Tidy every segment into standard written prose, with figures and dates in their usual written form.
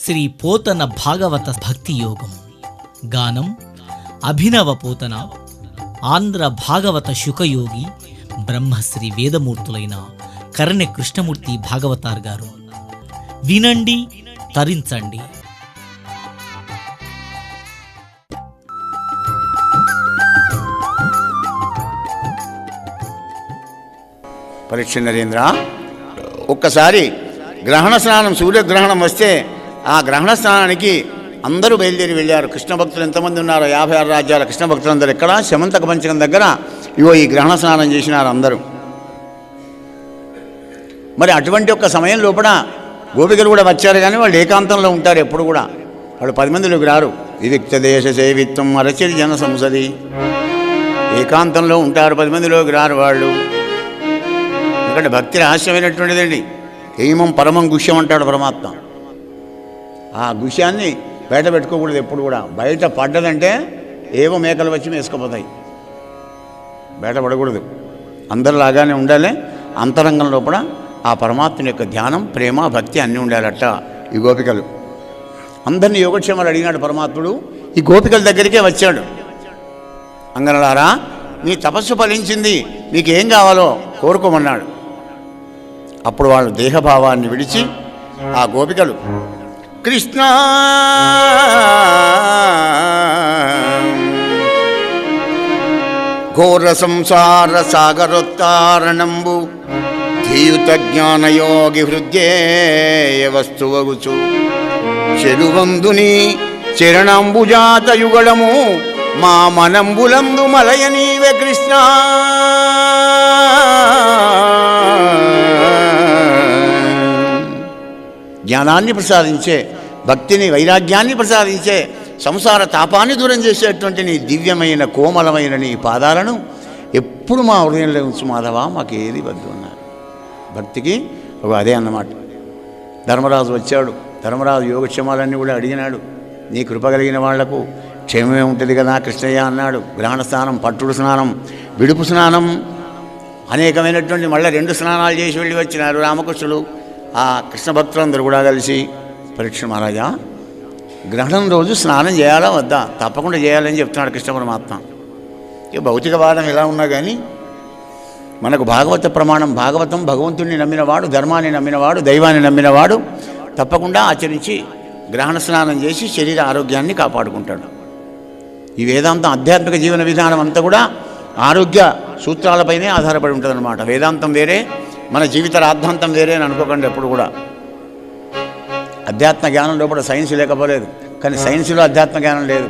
శ్రీ పోతన భాగవత భక్తి యోగం. గానం అభినవ పోతన, ఆంధ్ర భాగవత శుకయోగి, బ్రహ్మశ్రీ వేదమూర్తులైన కరణె కృష్ణమూర్తి భాగవతార్ గారు. వినండి, తరించండి. పరీక్ష నరేంద్ర, ఒక్కసారి గ్రహణ స్నానం, సూర్యగ్రహణం వస్తే ఆ గ్రహణ స్నానానికి అందరూ బయలుదేరి వెళ్ళారు. కృష్ణ భక్తులు ఎంతమంది ఉన్నారో 56 రాజ్యాల కృష్ణ భక్తులందరూ ఎక్కడ శమంతక పంచకం దగ్గర ఇగో ఈ గ్రహణ స్నానం చేసినారు అందరూ. మరి అటువంటి ఒక్క సమయం లోపల గోపికలు కూడా వచ్చారు, కానీ వాళ్ళు ఏకాంతంలో ఉంటారు ఎప్పుడు కూడా. వాళ్ళు 10 మందిలోకి రారు. వివిక్త దేశ సేవిత్వం అరచరి జన సంసది, ఏకాంతంలో ఉంటారు, 10 మందిలోకి రారు వాళ్ళు. ఎందుకంటే భక్తి రహస్యమైనటువంటిదండి. హేమం పరమం గుష్యం అంటాడు పరమాత్మ. ఆ గుష్యాన్ని బయట పెట్టుకోకూడదు ఎప్పుడు కూడా. బయట పడ్డదంటే ఏవో మేకలు వచ్చి వేసుకుపోతాయి. బయట పడకూడదు, అందరిలాగానే ఉండాలి. అంతరంగం లోపల ఆ పరమాత్మ యొక్క ధ్యానం, ప్రేమ, భక్తి అన్నీ ఉండాలట. ఈ గోపికలు అందరినీ యోగక్షేమాలు అడిగినాడు పరమాత్ముడు. ఈ గోపికల దగ్గరికే వచ్చాడు. అంగనలారా, మీ తపస్సు ఫలించింది, మీకు ఏం కావాలో కోరుకోమన్నాడు. అప్పుడు వాళ్ళు దేహభావాన్ని విడిచి ఆ గోపికలు కృష్ణ ఘోర సంసార సాగరోత్తారణంబు ధీయుత జ్ఞానయోగి హృద్యేయ వస్తువగుచు చెరువందుని చరణంబుజాత యుగళము మా మనంబులందు మలయనీవే కృష్ణ. జ్ఞానాన్ని ప్రసాదించే, భక్తిని, వైరాగ్యాన్ని ప్రసాదించే, సంసార తాపాన్ని దూరం చేసేటువంటి నీ దివ్యమైన కోమలమైన నీ పాదాలను ఎప్పుడు మా హృదయంలో ఉంచు మాధవా, మాకేది వద్దు అన్నారు. భక్తికి అదే అన్నమాట. ధర్మరాజు వచ్చాడు. ధర్మరాజు యోగక్షేమాలన్నీ కూడా అడిగినాడు. నీ కృప కలిగిన వాళ్లకు క్షేమమే ఉంటుంది కదా కృష్ణయ్య అన్నాడు. గ్రహణ స్నానం, పట్టుడు స్నానం, విడుపు స్నానం, అనేకమైనటువంటి మళ్ళీ 2 స్నానాలు చేసి వెళ్ళి వచ్చినారు రామకృష్ణుడు. ఆ కృష్ణ భక్తులందరూ కూడా కలిసి, పరీక్ష మహారాజా, గ్రహణం రోజు స్నానం చేయాలా వద్దా? తప్పకుండా చేయాలని చెప్తున్నాడు కృష్ణ పరమాత్మ. ఇక భౌతికవాదం ఎలా ఉన్నా కానీ మనకు భాగవత ప్రమాణం. భాగవతం భగవంతుడిని నమ్మినవాడు, ధర్మాన్ని నమ్మినవాడు, దైవాన్ని నమ్మినవాడు తప్పకుండా ఆచరించి గ్రహణ స్నానం చేసి శరీర ఆరోగ్యాన్ని కాపాడుకుంటాడు. ఈ వేదాంతం, ఆధ్యాత్మిక జీవన విధానం అంతా కూడా ఆరోగ్య సూత్రాలపైనే ఆధారపడి ఉంటుందన్నమాట. వేదాంతం వేరే, మన జీవిత రాద్ధాంతం వేరే అని అనుకోకండి ఎప్పుడు కూడా. అధ్యాత్మ జ్ఞానం లోపల సైన్స్ లేకపోలేదు, కానీ సైన్స్లో అధ్యాత్మ జ్ఞానం లేదు.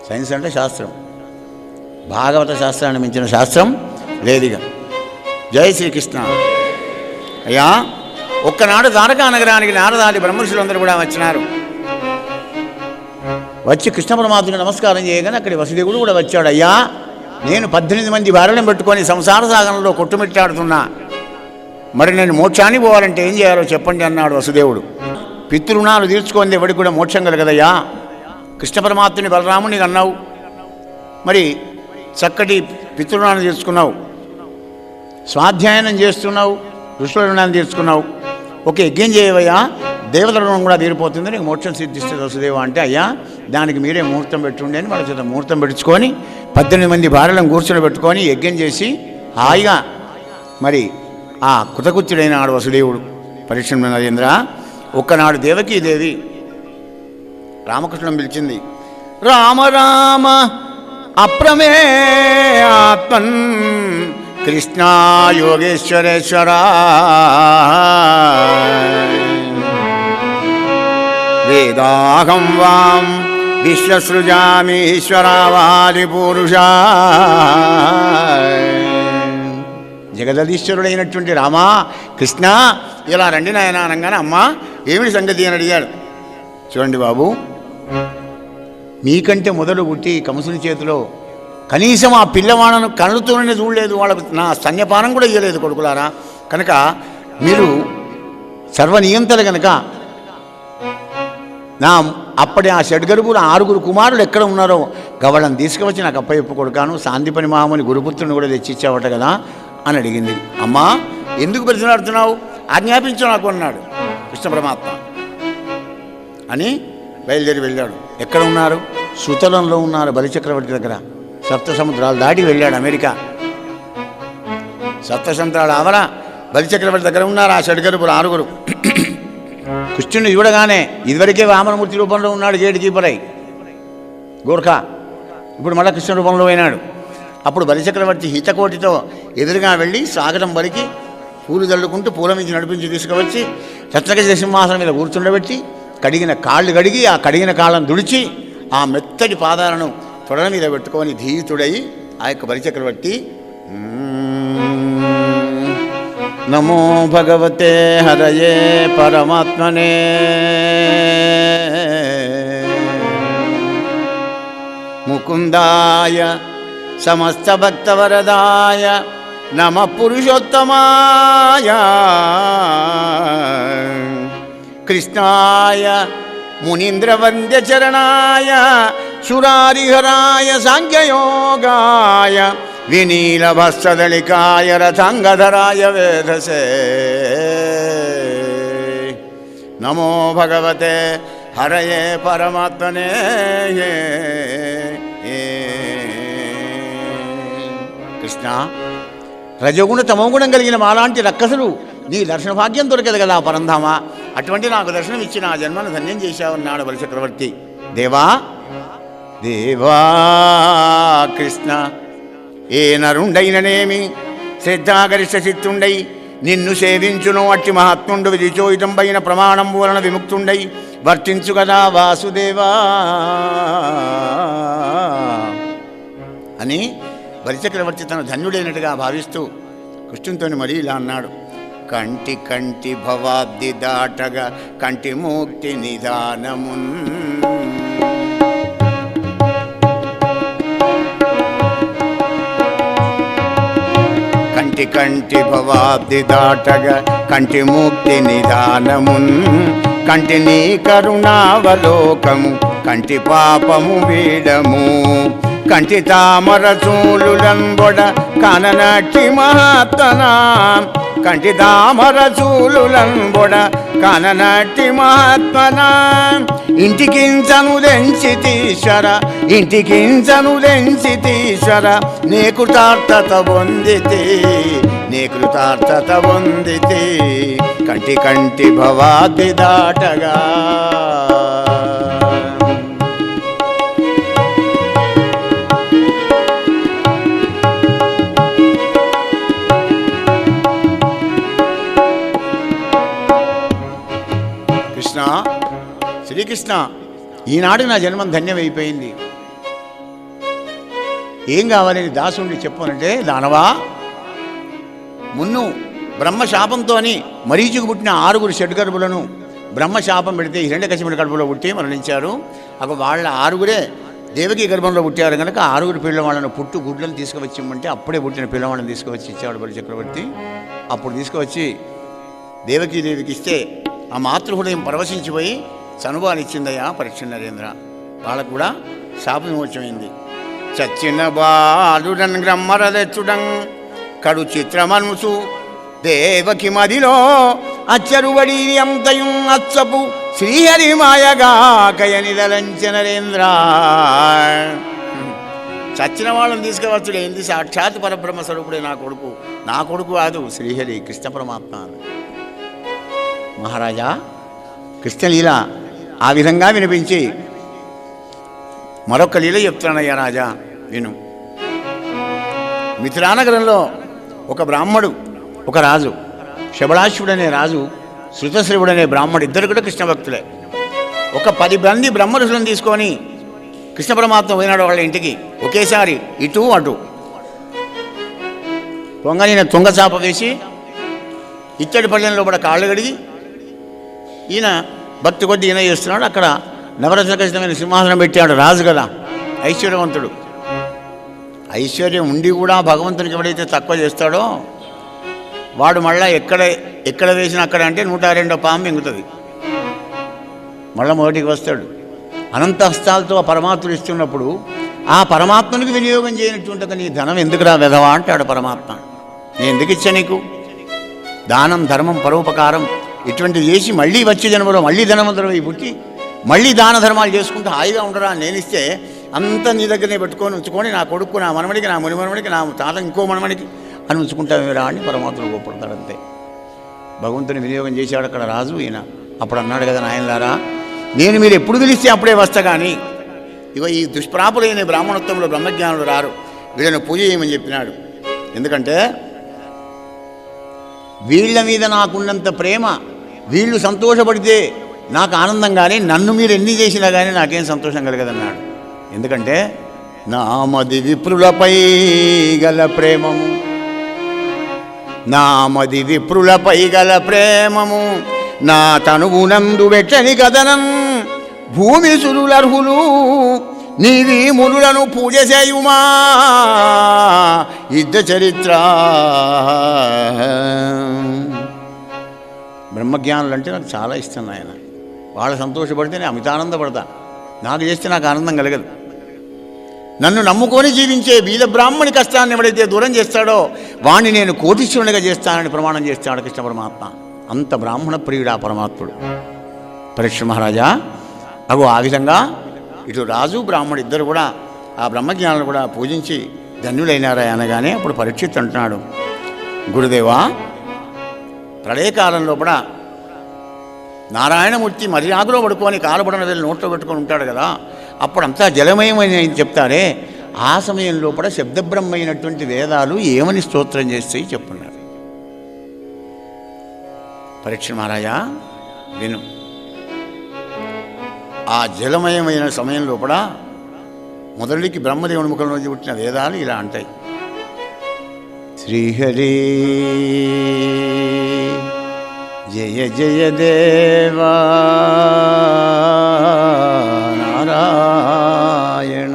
సైన్స్ అంటే శాస్త్రం. భాగవత శాస్త్రాన్ని మించిన శాస్త్రం లేదుగా. జై శ్రీకృష్ణ. అయ్యా, ఒక్కనాడు ద్వారకా నగరానికి నారదాది బ్రహ్మర్షులందరూ కూడా వచ్చినారు. వచ్చి కృష్ణ పరమాత్మకు నమస్కారం చేయగానే అక్కడి వసుదేవుడు కూడా వచ్చాడు. అయ్యా, నేను 18 మంది భార్యలను పెట్టుకొని సంసార సాగరంలో కొట్టుమిట్టాడుతున్నా, మరి నేను మోక్షానికి పోవాలంటే ఏం చేయాలో చెప్పండి అన్నాడు వసుదేవుడు. పితృణాలు తీర్చుకుంది ఎవడికి కూడా మోక్షం కలగదయ్యా. కృష్ణ పరమాత్మని బలరాముని అన్నావు, మరి చక్కటి పితృణాన్ని తీర్చుకున్నావు, స్వాధ్యాయనం చేస్తున్నావు, ఋషుల రుణాన్ని తీర్చుకున్నావు. ఓకే, యజ్ఞం చేయవయ్యా, దేవతల రుణం కూడా తీరిపోతుంది, నీకు మోక్షం సిద్ధిస్తుంది వసుదేవ అంటే, అయ్యా దానికి మీరే ముహూర్తం పెట్టుండే అని వాళ్ళ చేత ముహూర్తం పెట్టుకొని 18 మంది భార్యలను కూర్చొని పెట్టుకొని యజ్ఞం చేసి హాయిగా మరి ఆ కృతకృత్యుడైన ఆడు వసుదేవుడు. పరీక్ష నరేంద్ర, ఒక్కనాడు దేవకీదేవి రామకృష్ణుని పిలిచింది. రామ రామ అప్రమే ఆత్మన్ కృష్ణ యోగేశ్వరేశ్వర వేదాహం వాం విశ్వసృజామి ఈశ్వరావాది పురుష. జగదీశ్వరుడైనటువంటి రామా, కృష్ణ ఇలా రండి నాయన అనగానే, అమ్మా ఏమిటి సంగతి అని అడిగాడు. చూడండి బాబు, మీకంటే మొదలు పుట్టి కంసుని చేతిలో కనీసం ఆ పిల్లవాళ్ళను కనులతోనే చూడలేదు, వాళ్ళకు నా స్తన్యపానం కూడా ఇవ్వలేదు కొడుకులారా. కనుక మీరు సర్వనియంతలు కనుక నా అప్పటి ఆ షడ్గరువులు 6 కుమారులు ఎక్కడ ఉన్నారో గవళ్ళని తీసుకువచ్చి నాకు అప్పయ్యప్ప కొడుకాను సాందీపని మహాముని గురుపుత్రుని కూడా తెచ్చిచ్చావట కదా అని అడిగింది. అమ్మా ఎందుకు ప్రశ్నలాడుతున్నావు, ఆజ్ఞాపించు నాకు అన్నాడు కృష్ణ పరమాత్మ. అని బయలుదేరి వెళ్ళాడు. ఎక్కడ ఉన్నారు? సుతలంలో ఉన్నారు, బలిచక్రవర్తి దగ్గర. సప్త సముద్రాలు దాటి వెళ్ళాడు అమెరికా. సప్త సముద్రాలు ఆవల బలిచక్రవర్తి దగ్గర ఉన్నారు ఆ షడ్గరుపులు 6. కృష్ణుని చూడగానే ఇదివరకే వామనమూర్తి రూపంలో ఉన్నాడు గేట్ కీపర్ అయి గోర్ఖా, ఇప్పుడు మళ్ళీ కృష్ణ రూపంలో అయినాడు. అప్పుడు బలిచక్రవర్తి హితకోటితో ఎదురుగా వెళ్ళి స్వాగతం పలికి పూలు చల్లుకుంటూ పూల మించి నడిపించి తీసుకువచ్చి రత్నగజ సింహాసనం మీద కూర్చుండబెట్టి కడిగిన కాళ్ళు కడిగి ఆ కడిగిన కాళ్ళను దుడిచి ఆ మెత్తటి పాదాలను తొడల మీద పెట్టుకొని ధీయుతుడై ఆ యొక్క బలిచక్రవర్తి నమో భగవతే హరయే పరమాత్మనే ముకుందాయ సమస్త భక్తవరదాయ నమ పురుషోత్తమాయ కృష్ణాయ మునీంద్రవంద్యచరణాయ సురారిహరాయ సాంఖ్యయోగాయ వినీలభస్సదళికాయ రథాంగధరాయ వేధసే నమో భగవతే హరయే పరమాత్మనే కృష్ణ. రజగుణ తమోగుణం కలిగిన మాలాంటి రక్కసులు నీ దర్శన భాగ్యం దొరకదు కదా పరంధామా, అటువంటి నాకు దర్శనం ఇచ్చి నా జన్మను ధన్యం చేశావన్నాడు బలిచక్రవర్తి. దేవా దేవా కృష్ణ, ఏ నరుండైననేమి శ్రద్ధాగరిష్ట చిత్తుండై నిన్ను సేవించును అట్టి మహాత్ముండు విధిచోయితంపైన ప్రమాణం వలన విముక్తుండై వర్తించు కదా వాసుదేవా అని బలిచక్రవర్తి తన ధన్యుడైనట్టుగా భావిస్తూ కృష్ణునితోని మరీ ఇలా అన్నాడు. కంటి కంటి భవాబ్ది దాటగా కంటి ముక్తి నిదానమున్ కంటి కంటి భవాబ్ది దాటగా కంటి ముక్తి నిదానమున్ కంటి నీ కరుణావలోకము కంటి పాపము వీడము కంటి తామర చూలులంబొడ కననటి మహాత్మనా కంటి తామర చూలులంబొడ కననటి మహాత్మనా ఇంటికించను దెంచితీశ్వర ఇంటికించను దెంచితీశ్వర నే కృతార్థత పొందితే నే కృతార్థత పొందితే కంటి కంటి భవాది దాటగా. శ్రీకృష్ణ, ఈనాడు నా జన్మం ధన్యమైపోయింది. ఏం కావాలని దాసుని చెప్పనంటే, దానవా మున్ను బ్రహ్మశాపంతో మరీచుకు పుట్టిన 6 షడ్గర్భులను బ్రహ్మశాపం పెడితే హిరణ్యకశిపుని కడుపులో పుట్టి మరణించారు. అప్పుడు వాళ్ళ 6 దేవకీ గర్భంలో పుట్టారు కనుక 6 పిల్లవాళ్ళను పుట్టు గుడ్లను తీసుకువచ్చిమ్మంటే అప్పుడే పుట్టిన పిల్లవాళ్ళని తీసుకువచ్చి ఇచ్చేవాడు బలి చక్రవర్తి. అప్పుడు తీసుకువచ్చి దేవకీదేవికి ఇస్తే ఆ మాతృహృదయం పరవశించిపోయి చనుబానిచ్చిందయ్యా పరీక్ష నరేంద్ర. వాళ్ళకు కూడా శాప విమోచమైంది. చచ్చిన బాలుడన్ గ్రమ్మరదెచ్చుడం కడు చిత్రమనుసు దేవకి మదిలో అచ్చరువడి అంతయు అచ్చపు శ్రీహరి మాయగాకయనిదలంచ నరేంద్ర. చచ్చిన వాళ్ళని తీసుకువచ్చుడు ఏంది? సాక్షాత్ పరబ్రహ్మ స్వరూపుడే నా కొడుకు. నా కొడుకు కాదు, శ్రీహరి కృష్ణ పరమాత్మ. మహారాజా, కృష్ణలీల ఆ విధంగా వినిపించి మరొక లీల చెప్తున్నానయ్యా రాజా విను. మిథిలానగరంలో ఒక బ్రాహ్మడు, ఒక రాజు, శబళాశ్వుడనే రాజు, శృతశ్రవుడనే బ్రాహ్మడు, ఇద్దరు కూడా కృష్ణ భక్తులే. ఒక 10 మంది బ్రహ్మఋషులను తీసుకొని కృష్ణ పరమాత్మ పోయినాడు వాళ్ళ ఇంటికి. ఒకేసారి ఇటు అటు పొంగనిన తుంగచాప వేసి ఇత్తడి పళ్ళెంలో కూడా కాళ్ళు కడిగి ఈయన భక్తి కొద్ది ఈయన చేస్తున్నాడు. అక్కడ నవరత్న ఖచ్చితమైన సింహాసనం పెట్టాడు. రాజు కదా, ఐశ్వర్యవంతుడు. ఐశ్వర్యం ఉండి కూడా భగవంతునికి ఎవడైతే తక్కువ చేస్తాడో వాడు మళ్ళీ ఎక్కడ వేసిన అక్కడ అంటే 102వ పాము ఎంగుతుంది, మళ్ళీ మొదటికి వస్తాడు. అనంత హస్తాలతో ఆ పరమాత్ముడు ఇస్తున్నప్పుడు ఆ పరమాత్మనికి వినియోగం చేయనటువంటి నీ ధనం ఎందుకురా వెధవా అంటాడు పరమాత్మ. నేను ఎందుకు ఇచ్చా నీకు? దానం, ధర్మం, పరోపకారం ఇటువంటివి చేసి మళ్ళీ వచ్చే జన్మలో మళ్ళీ ధనవంతుడై పుట్టి మళ్ళీ దాన ధర్మాలు చేసుకుంటూ హాయిగా ఉండరా, నేను ఇస్తే అంతా నీ దగ్గరనే పెట్టుకొని ఉంచుకొని నా కొడుకు, నా మనమడికి, నా ముని మనమడికి, నా తాత ఇంకో మనమడికి అని ఉంచుకుంటావేరా అని పరమాత్ముడు గొప్పడతాడు. అంతే భగవంతుని వినియోగం చేశాడు అక్కడ రాజు. ఈయన అప్పుడు అన్నాడు కదా, నాయనలారా నేను మీరు ఎప్పుడు పిలిస్తే అప్పుడే వస్తా, కానీ ఇగో ఈ దుష్ప్రాపులైన బ్రాహ్మణోత్వంలో బ్రహ్మజ్ఞానులు రారు, వీళ్ళని పూజ చేయమని చెప్పినాడు. ఎందుకంటే వీళ్ళ మీద నాకున్నంత ప్రేమ, వీళ్ళు సంతోషపడితే నాకు ఆనందం, కానీ నన్ను మీరు ఎన్ని చేసినా కానీ నాకేం సంతోషం కలగదన్నాడు. ఎందుకంటే నామది విప్రులపై గల ప్రేమము, నామది విప్రులపై గల ప్రేమము, నా తనువునందు వెచ్చని కదనం భూమి సురులర్హులు, నీవి మునులను పూజ చేయుమా యుద్ధ చరిత్ర. బ్రహ్మజ్ఞానులు అంటే నాకు చాలా ఇష్టం ఆయన. వాళ్ళు సంతోషపడితే నేను అమితానందపడతా, నాకు చేస్తే నాకు ఆనందం కలగదు. నన్ను నమ్ముకొని జీవించే బీద బ్రాహ్మణి కష్టాన్ని ఎవడైతే దూరం చేస్తాడో వాణ్ణి నేను కోటీశ్వరునిగా చేస్తానని ప్రమాణం చేస్తాడు కృష్ణ పరమాత్మ. అంత బ్రాహ్మణ ప్రియుడు ఆ పరమాత్ముడు. పరీక్ష మహారాజా అగో ఆ విధంగా ఇటు రాజు బ్రాహ్మణుడు ఇద్దరు కూడా ఆ బ్రహ్మజ్ఞానులు కూడా పూజించి ధన్యులైనారా అనగానే అప్పుడు పరీక్షిత్ అంటున్నాడు, గురుదేవా ప్రళయకాలంలో కూడా నారాయణమూర్తి మర్యాదలో పడుకొని కాలబడిన వెళ్ళి నోట్లో పెట్టుకొని ఉంటాడు కదా, అప్పుడంతా జలమయమని చెప్తారే, ఆ సమయంలో కూడా శబ్దబ్రహ్మైనటువంటి వేదాలు ఏమని స్తోత్రం చేస్తాయి చెప్పున్నారు. పరీక్ష మహారాజా విను, ఆ జలమయమైన సమయంలో కూడా మొదటికి బ్రహ్మదేవుని ముఖంలో పుట్టిన వేదాలు ఇలా అంటాయి. శ్రీహరి జయ జయ దేవా నారాయణ,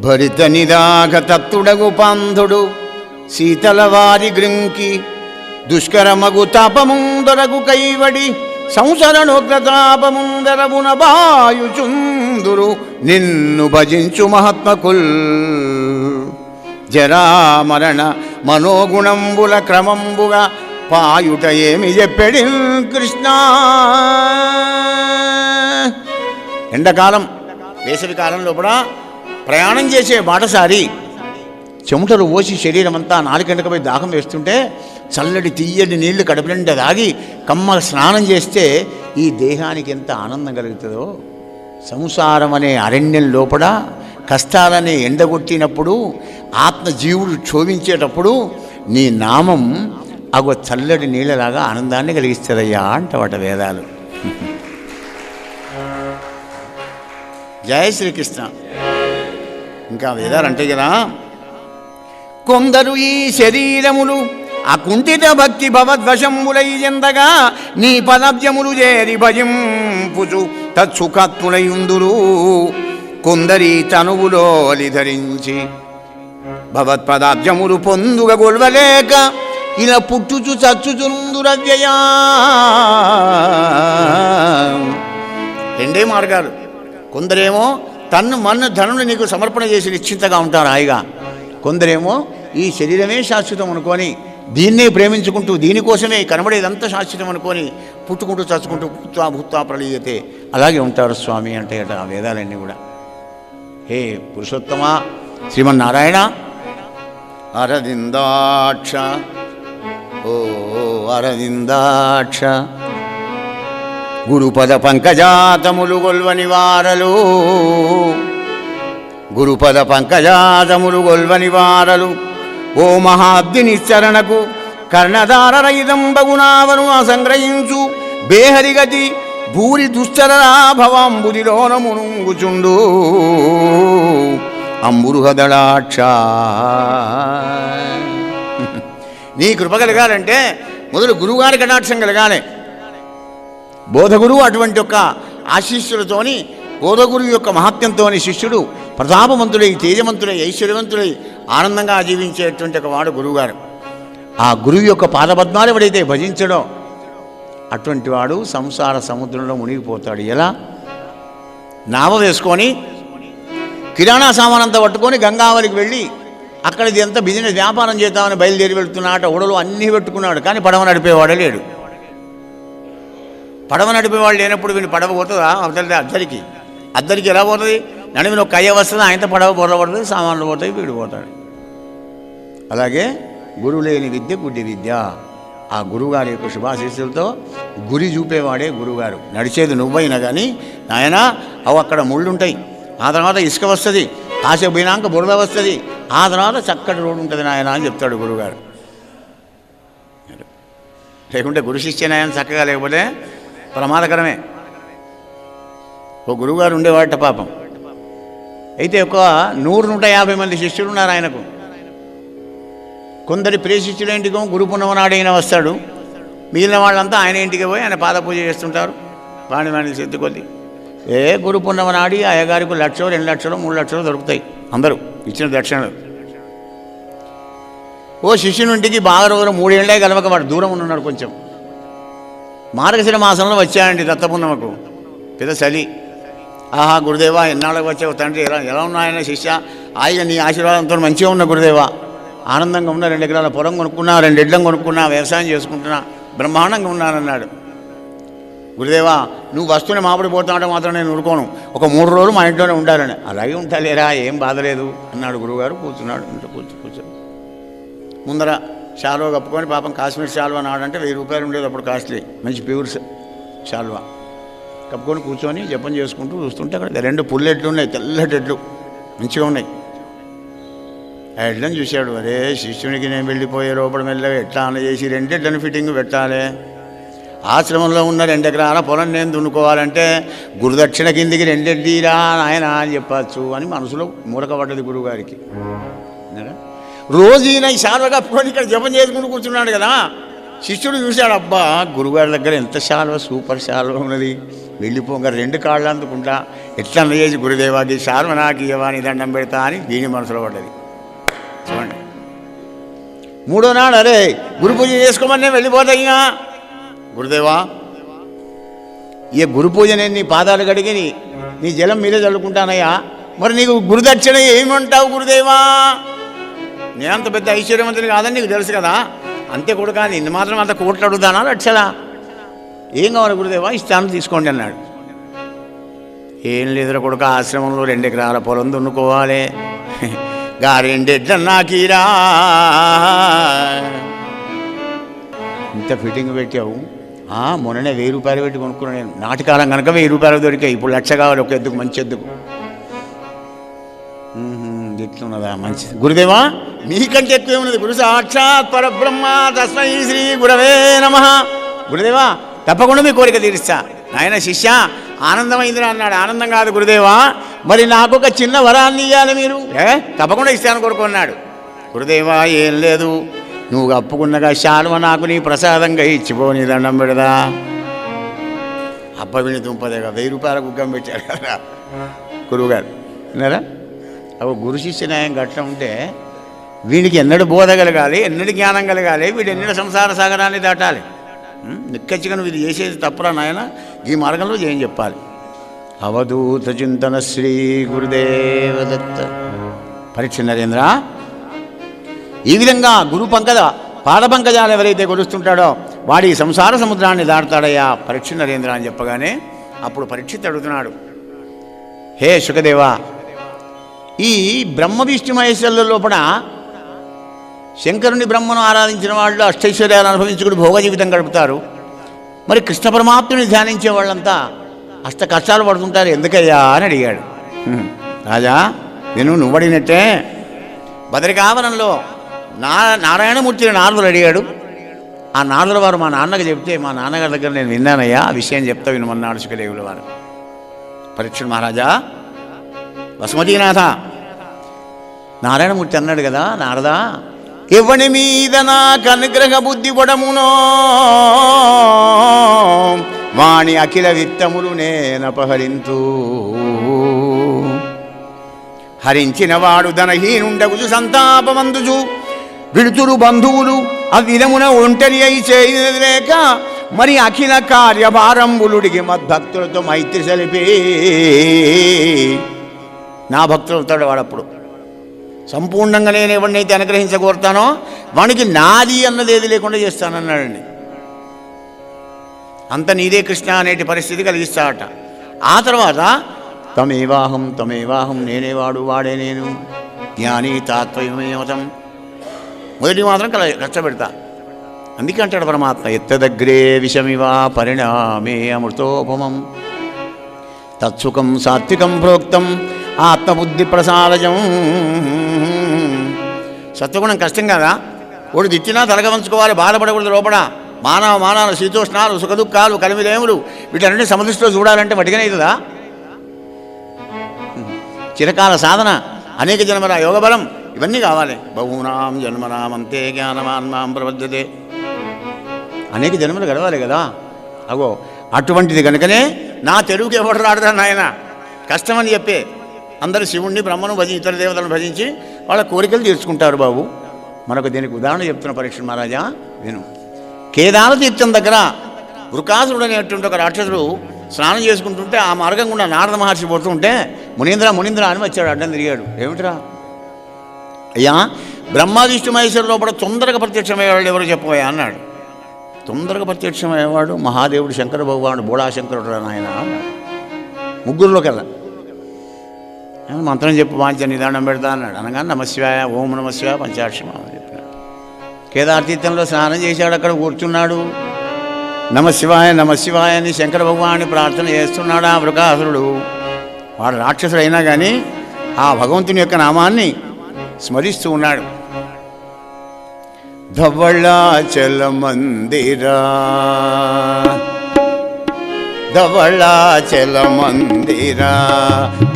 భరిత నిరాగ తత్తుడగు పంధుడు శీతలవారి గృంకి, దుష్కరమగు తాపముందరగు కైవడి సంసరణోగ్రతాపముందరవున బాయుచుందురు నిన్ను భజించు మహాత్మకుల్, జరామరణ మనోగుణంబుల క్రమంబుగా పాయుట ఏమి చెప్పెడి కృష్ణ. ఎండాకాలం వేసవి కాలంలో కూడా ప్రయాణం చేసే బాటసారి చెమటలు పోసి శరీరం అంతా నాలుగంటకపోయి దాహం వేస్తుంటే చల్లటి తీయటి నీళ్లు కడుపు నిండా తాగి కమ్మ స్నానం చేస్తే ఈ దేహానికి ఎంత ఆనందం కలుగుతుందో. సంసారం అనే అరణ్యం లోపల కష్టాలనే ఎండగొట్టినప్పుడు ఆత్మజీవుడు క్షోభించేటప్పుడు నీ నామం అగో చల్లటి నీళ్ళలాగా ఆనందాన్ని కలిగిస్తుందయ్యా అంటవాట వేదాలు. జయ శ్రీకృష్ణ. ఇంకా వేదాలు అంటే కదా, కొందరు ఈ శరీరములు అకుంఠిత భక్తి భవద్వశంబులై చెందగా నీ పదవ్యములు చేరి భజింపుచు తత్సుఖాత్ములయుందురు, కొందరి తనువులోలి ధరించి భవత్పదాబ్జములు పొందుగ గొల్వలేక ఇలా పుట్టుచు చచ్చుచుందురవ్యయా. రెండే మార్గాలు. కొందరేమో తన్ను మన్ను ధనులు నీకు సమర్పణ చేసి నిశ్చింతగా ఉంటారు హాయిగా, కొందరేమో ఈ శరీరమే శాశ్వతం అనుకొని దీన్నే ప్రేమించుకుంటూ దీనికోసమే కనబడేదంతా శాశ్వతం అనుకొని పుట్టుకుంటూ చచ్చుకుంటూ భూత్వా భూత్వా ప్రళీయతే అలాగే ఉంటారు స్వామి అంటే అట ఆ వేదాలన్నీ కూడా. హే పురుషోత్తమా శ్రీమన్నారాయణ అరవిందాక్ష, ఓ అరవిందాక్ష, గురుపద పంకజాతములు గొల్వని వారలు, గురుపద పంకజాతములు గొల్వని వారలు, ఓ మహాబ్ది నిశ్చరణకు కర్ణధార రహితంబగునావను అసంగ్రహించు బేహరిగతి భూరి దుశ్చరభవాంబుదిలోన మునుంగుచుండు అంబురుహదళాక్ష. నీ కృప కలగాలంటే మొదలు గురువుగారి కటాక్షం కలగాలి. బోధగురువు అటువంటి యొక్క ఆశీస్సులతోని బోధగురువు యొక్క మహాత్మ్యంతో శిష్యుడు ప్రతాపవంతుడై తేజవంతుడై ఐశ్వర్యవంతుడై ఆనందంగా జీవించేటువంటి ఒక వాడు గురువుగారు. ఆ గురువు యొక్క పాదపద్మాలు ఎవడైతే భజించడో అటువంటి వాడు సంసార సముద్రంలో మునిగిపోతాడు. ఎలా? నావ వేసుకొని కిరాణా సామానంతా పట్టుకొని గంగావరికి వెళ్ళి అక్కడ ఇది ఎంత బిజినెస్ వ్యాపారం చేద్దామని బయలుదేరి వెళ్తున్నాడు. ఓడలు అన్నీ పెట్టుకున్నాడు, కానీ పడవ నడిపేవాడే లేడు. పడవ నడిపే వాళ్ళు లేనప్పుడు వీళ్ళు పడవ పోతుందా అవతల అద్దరికి ఎలా పోతుంది? నడిమిన ఒక కయ్య వస్తుంది, ఆయనతో పడవ బొర్రపడుతుంది, సామాన్లు పోతాయి, వీడు పోతాడు. అలాగే గురువు లేని విద్య గుడ్డి విద్య. ఆ గురువుగారి యొక్క శుభాశీస్సులతో గురి చూపేవాడే గురువుగారు. నడిచేది నువ్వైనా కానీ నాయన అవి అక్కడ ముళ్ళుంటాయి, ఆ తర్వాత ఇసుక వస్తుంది, కాసేపు పోయినాక బురద వస్తుంది, ఆ తర్వాత చక్కటి రోడ్డు ఉంటుంది నాయన అని చెప్తాడు గురువుగారు. లేకుంటే గురు శిష్యనాయన చక్కగా లేకపోతే ప్రమాదకరమే. ఓ గురువుగారు ఉండేవాట పాపం. అయితే ఒక 100-150 మంది శిష్యులు ఉన్నారు ఆయనకు. కొందరి ప్రియ శిష్యుల ఇంటికి గురు పున్నమనాడైనా వస్తాడు, మిగిలిన వాళ్ళంతా ఆయన ఇంటికి పోయి ఆయన పాద పూజ చేస్తుంటారు. వాణి శక్తి కొద్ది గురు పున్నమనాడి అయ్యగారికి 1 లక్షలు 2 లక్షలు 3 లక్షలు దొరుకుతాయి అందరూ ఇచ్చిన దక్షిణలు. ఓ శిష్యునింటికి బాగా రోజు 3 ఏళ్ళే కలవక వాడు దూరం ఉన్నాడు కొంచెం. మార్గశిర మాసంలో వచ్చాడండి దత్తపున్నమకు. పెద్ద చలి. ఆహా గురుదేవా ఎన్నాళ్ళకి వచ్చావు తండ్రి, ఎలా ఉన్నాయన్న శిష్య? ఆయన నీ ఆశీర్వాదంతో మంచిగా ఉన్న గురుదేవా, ఆనందంగా ఉన్న, 2 ఎకరాల పొలం కొనుక్కున్నా, 2 ఎడ్లను కొనుక్కున్నా, వ్యవసాయం చేసుకుంటున్నా, బ్రహ్మాండంగా ఉన్నానన్నాడు. గురుదేవా నువ్వు వస్తూనే మామిడి పోతామంటే మాత్రం నేను ఊరుకోను, ఒక 3 రోజులు మా ఇంట్లోనే ఉండాలని. అలాగే ఉంటాలేరా, ఏం బాధ లేదు అన్నాడు గురువుగారు. కూర్చున్నాడు. ఇంట్లో కూర్చొని ముందర శాలువా కప్పుకొని, పాపం కాశ్మీర్ శాలువా నాడంటే 1000 రూపాయలు ఉండేది అప్పుడు, కాస్ట్లీ, మంచి ప్యూర్ శాలువా కప్పుకొని కూర్చొని జపం చేసుకుంటూ చూస్తుంటే అక్కడ 2 పుల్లెడ్లు ఉన్నాయి, తెల్లటెడ్లు మంచిగా ఉన్నాయి. ఆ ఎడ్లను చూశాడు. అరే శిష్యునికి నేను వెళ్ళిపోయే లోపల మెల్లగా ఎట్లా అని చేసి 2 ఎడ్లను ఫిట్టింగ్ పెట్టాలి, ఆశ్రమంలో ఉన్న 2 ఎకరాల పొలం నేను దున్నుకోవాలంటే గురుదక్షిణ కిందికి 2 ఎడ్డీరా నాయన అని చెప్పచ్చు అని మనసులో మూరకపడ్డది గురువుగారికి. రోజు ఈయన ఈ శాలువ కప్పుకొని ఇక్కడ జపం చేసుకుంటూ కూర్చున్నాడు కదా. శిష్యుడు చూశాడు, అబ్బా గురువుగారి దగ్గర ఎంత శాలువ, సూపర్ శాలువ ఉన్నది, వెళ్ళిపోగా 2 కాళ్ళు అందుకుంటా, ఎట్లా చేసి గురుదేవాకి శాలువ నాకు ఇవ్వని దండం పెడతా అని దీని మనసులో పడ్డది. చూడండి, 3వ నాడు అరే గురు పూజ చేసుకోమని నేను వెళ్ళిపోతాయిగా. గురుదేవా ఈ గురు పూజ నేను నీ పాదాలు కడిగి నీ జలం మీదే చల్లుకుంటానయ్యా, మరి నీకు గురుదక్షిణ ఏమంటావు గురుదేవా? నేనంత పెద్ద ఐశ్వర్యవంతుని కాదని నీకు తెలుసు కదా, అంతే కొడుకా నిన్ను మాత్రం అంత కోట్లు అడుగుతానా, లక్షలా? ఏం కావాలి గురుదేవా? ఇస్తాను తీసుకోండి అన్నాడు. ఏం లేదురా కొడుక, ఆశ్రమంలో 2 ఎకరాల పొలం దున్నుకోవాలి, గా 2 ఎడ్లను నాకీరా. ఇంత ఫిట్టింగ్ పెట్టావు, మొన్ననే 1000 రూపాయలు పెట్టి కొనుక్కున్నాను నేను. నాటికాలం కనుక 1000 రూపాయలు దొరికాయి, ఇప్పుడు 1,00,000 కావాలి ఒక ఎద్దుకు, మంచి ఎద్దుకు. ఇట్లున్నదా? మంచిది గురుదేవా, మీకంటే ఎక్కువే ఉన్నది. గురు సాక్షాత్ పరబ్రహ్మ తస్మై శ్రీ గురవే నమః. గురుదేవా తప్పకుండా మీ కోరిక తీరుస్తా. నాయన శిష్య ఆనందమైందిరా అన్నాడు. ఆనందం కాదు గురుదేవా, మరి నాకు ఒక చిన్న వరాన్ని ఇవ్వాలి మీరు. తప్పకుండా ఇస్తాను కోరుకున్నాడు. గురుదేవా ఏం లేదు, నువ్వు కప్పుకున్నగా శాలువ నాకు నీ ప్రసాదంగా ఇచ్చిపోని దండం పెడదా. అబ్బ విని దుంపదేగా 1000 రూపాయల గుగ్గం పెట్టాడు కదా గురువుగారు. విన్నారా? అవి గురు శిష్య న్యాయం గట్ల ఉంటే వీడికి ఎన్నడూ బోధ కలగాలి, ఎన్నడూ జ్ఞానం కలగాలి, వీడు ఎన్నడూ సంసార సాగరాన్ని దాటాలి. నిక్కచ్చిగా నువ్వు ఇది చేసేది తప్పురా నాయన, ఈ మార్గంలో ఏం చెప్పాలి. అవధూత చింతన శ్రీ గురుదేవదత్త. పరీక్ష నరేంద్ర, ఈ విధంగా గురు పంకజ పాద పంకజాలు ఎవరైతే కొలుస్తుంటాడో వాడి సంసార సముద్రాన్ని దాటుతాడయ్యా పరీక్ష నరేంద్ర అని చెప్పగానే అప్పుడు పరీక్షిత్ అడుగుతున్నాడు, హే శుకదేవా, ఈ బ్రహ్మ విష్ణు మహేశ్వరుల లోపల శంకరుని బ్రహ్మను ఆరాధించిన వాళ్ళు అష్టైశ్వర్యాలు అనుభవించుకుని భోగ జీవితం గడుపుతారు, మరి కృష్ణ పరమాత్ముని ధ్యానించే వాళ్ళంతా అష్ట కష్టాలు పడుతుంటారు ఎందుకయ్యా అని అడిగాడు. రాజా నువ్వు అడిగినట్టే బదరికావనంలో నారాయణమూర్తిని నారదులు అడిగాడు. ఆ నారదుల వారు మా నాన్నకు చెప్తే మా నాన్నగారి దగ్గర నేను విన్నానయ్యా, ఆ విషయం చెప్తా వినమన్నాడు శుకదేవుల వారు. పరీక్ష మహారాజా, వసుమతీనాథ, నారాయణమూర్తి అన్నాడు కదా, నారదా, ఎవని మీద నాకు అనుగ్రహ బుద్ధి పడమునో వాణి అఖిల విత్తములు నేనపహరింతు. హరించిన వాడు ధనహీనుండగుచు సంతాపమందుచు విడుతురు బంధువులు అవిధమున ఒంటరి అయి చేయనది లేక మరి అఖిల కార్యభారంబులుడికి మద్భక్తులతో మైత్రి సలిపి నా భక్తులు అవుతాడు వాడప్పుడు. సంపూర్ణంగా నేను ఎవరినైతే అనుగ్రహించగోరుతానో వానికి నాది అన్నది ఏది లేకుండా చేస్తానన్నాడండి. అంత నీదే కృష్ణ అనేటి పరిస్థితి కలిగిస్తాడట. ఆ తర్వాత తమేవాహం నేనేవాడు వాడే నేను జ్ఞాని తాత్వయమేమతం మొదటి మాత్రం కష్టపెడతా. అందుకే అంటాడు పరమాత్మ, ఎత్తదగ్రే విషమివా పరిణామే అమృతోపమం తత్సుఖం సాత్వికం ప్రోక్తం ఆత్మబుద్ధి ప్రసాదజం. సత్వగుణం కష్టం కదా, ఓడి తిట్టినా తలగ వంచుకోవాలి, బాధపడకూడదు. లోపల మానాలు శీతోష్ణాలు సుఖదుఖాలు కలిమిలేములు వీటన్నింటి సమదృష్టిలో చూడాలంటే మటికనే అవుతుందా? చిరకాల సాధన, అనేక జన్మల యోగబలం ఇవన్నీ కావాలి. బహూనాం జన్మనాం అంతే జ్ఞానమాన్మాం ప్రబద్ధతే, అనేక జన్మలు గడవాలి కదా. అగో అటువంటిది కనుకనే నా తెలుగుకి ఎవడు రాడదా నాయన, కష్టమని చెప్పే అందరూ శివుణ్ణి బ్రహ్మను భజించి ఇతర దేవతలను భజించి వాళ్ళ కోరికలు తీర్చుకుంటారు బాబు. మనకు దీనికి ఉదాహరణ చెప్తున్న పరీక్ష మహారాజా విను. కేదార తీర్థం దగ్గర వృకాసురుడు అనేటువంటి ఒక రాక్షసుడు స్నానం చేసుకుంటుంటే ఆ మార్గం గుండా నారద మహర్షి పోతుంటే మునీంద్ర అని వచ్చాడు, అడ్డం తిరిగాడు. ఏమిట్రా అయ్యా, బ్రహ్మాదిష్టు మహేశ్వరు లోపల తొందరగా ప్రత్యక్షమయ్యేవాడు ఎవరు చెప్పబోయా అన్నాడు. తొందరగా ప్రత్యక్షమయ్యేవాడు మహాదేవుడు శంకర భగవానుడు, బోళాశంకరుడు ఆయన అన్నాడు. ముగ్గురులోకెల్లా మంత్రం చెప్పు వాంచ నిదానం పెడతా అన్నాడు. అనగా నమశివాయ ఓం నమశివాయ పంచాక్షరం అని చెప్పినాడు. కేదారతీర్థంలో స్నానం చేశాడు, అక్కడ కూర్చున్నాడు. నమశివాయ అని శంకర భగవాన్ని ప్రార్థన చేస్తున్నాడు ఆ వృకాసురుడు. వాడు రాక్షసుడు అయినా కానీ ఆ భగవంతుని యొక్క నామాన్ని స్మరిస్తూ ఉన్నాడు. ధవళాచల మందిరా